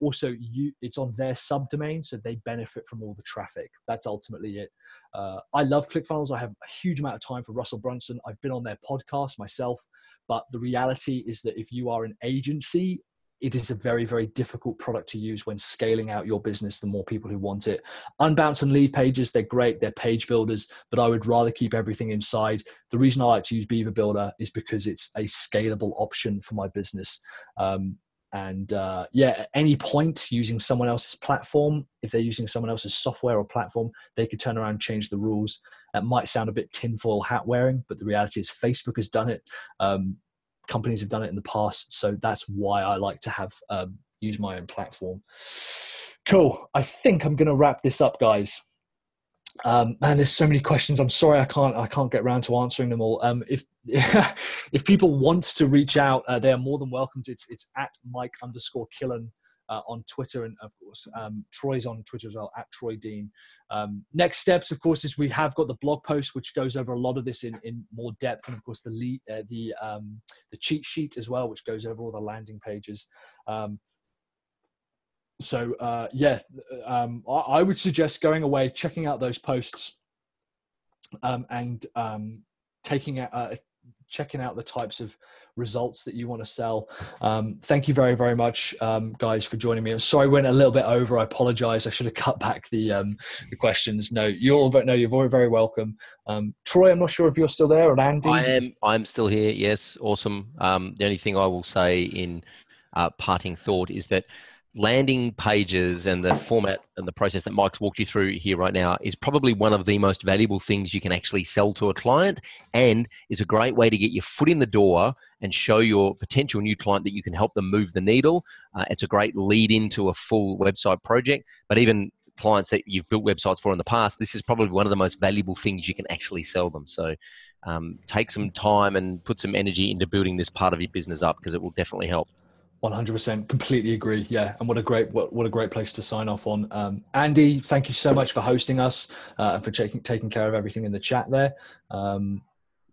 Also, it's on their subdomain, so they benefit from all the traffic. That's ultimately it. I love ClickFunnels. I have a huge amount of time for Russell Brunson. I've been on their podcast myself, but the reality is that if you are an agency, it is a very, very difficult product to use when scaling out your business, the more people who want it. Unbounce and lead pages, they're great. They're page builders, but I would rather keep everything inside. The reason I like to use Beaver Builder is because it's a scalable option for my business. At any point using someone else's platform, if they're using someone else's software or platform, they could turn around and change the rules. That might sound a bit tinfoil hat wearing, but the reality is Facebook has done it. Companies have done it in the past. So that's why I like to have use my own platform. Cool. I think I'm going to wrap this up, guys. Man, there's so many questions. I'm sorry I can't get around to answering them all. If people want to reach out, they are more than welcome to. It's at Mike_Killen on Twitter, and of course Troy's on Twitter as well, at Troy Dean. Next steps, of course, is we have got the blog post which goes over a lot of this in more depth, and of course the cheat sheet as well, which goes over all the landing pages. I would suggest going away, checking out those posts, and checking out the types of results that you want to sell. Thank you very, very much, guys, for joining me. I'm sorry I went a little bit over. I apologize. I should have cut back the questions. No, you're very, very welcome. Troy, I'm not sure if you're still there, or Andy. I'm still here. Yes. Awesome. The only thing I will say in parting thought is that landing pages and the format and the process that Mike's walked you through here right now is probably one of the most valuable things you can actually sell to a client, and is a great way to get your foot in the door and show your potential new client that you can help them move the needle. It's a great lead into a full website project, but even clients that you've built websites for in the past, this is probably one of the most valuable things you can actually sell them. So take some time and put some energy into building this part of your business up, because it will definitely help. 100%, completely agree. Yeah, and what a great place to sign off on. Andy, thank you so much for hosting us and for taking care of everything in the chat there.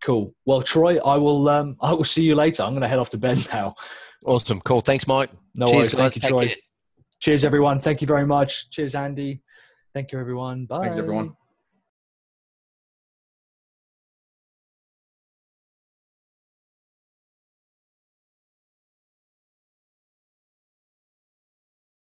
Cool. Well, Troy, I will see you later. I'm going to head off to bed now. Awesome. Cool. Thanks, Mike. No worries. Thank you, Troy. Cheers, everyone. Thank you very much. Cheers, Andy. Thank you, everyone. Bye. Thanks, everyone.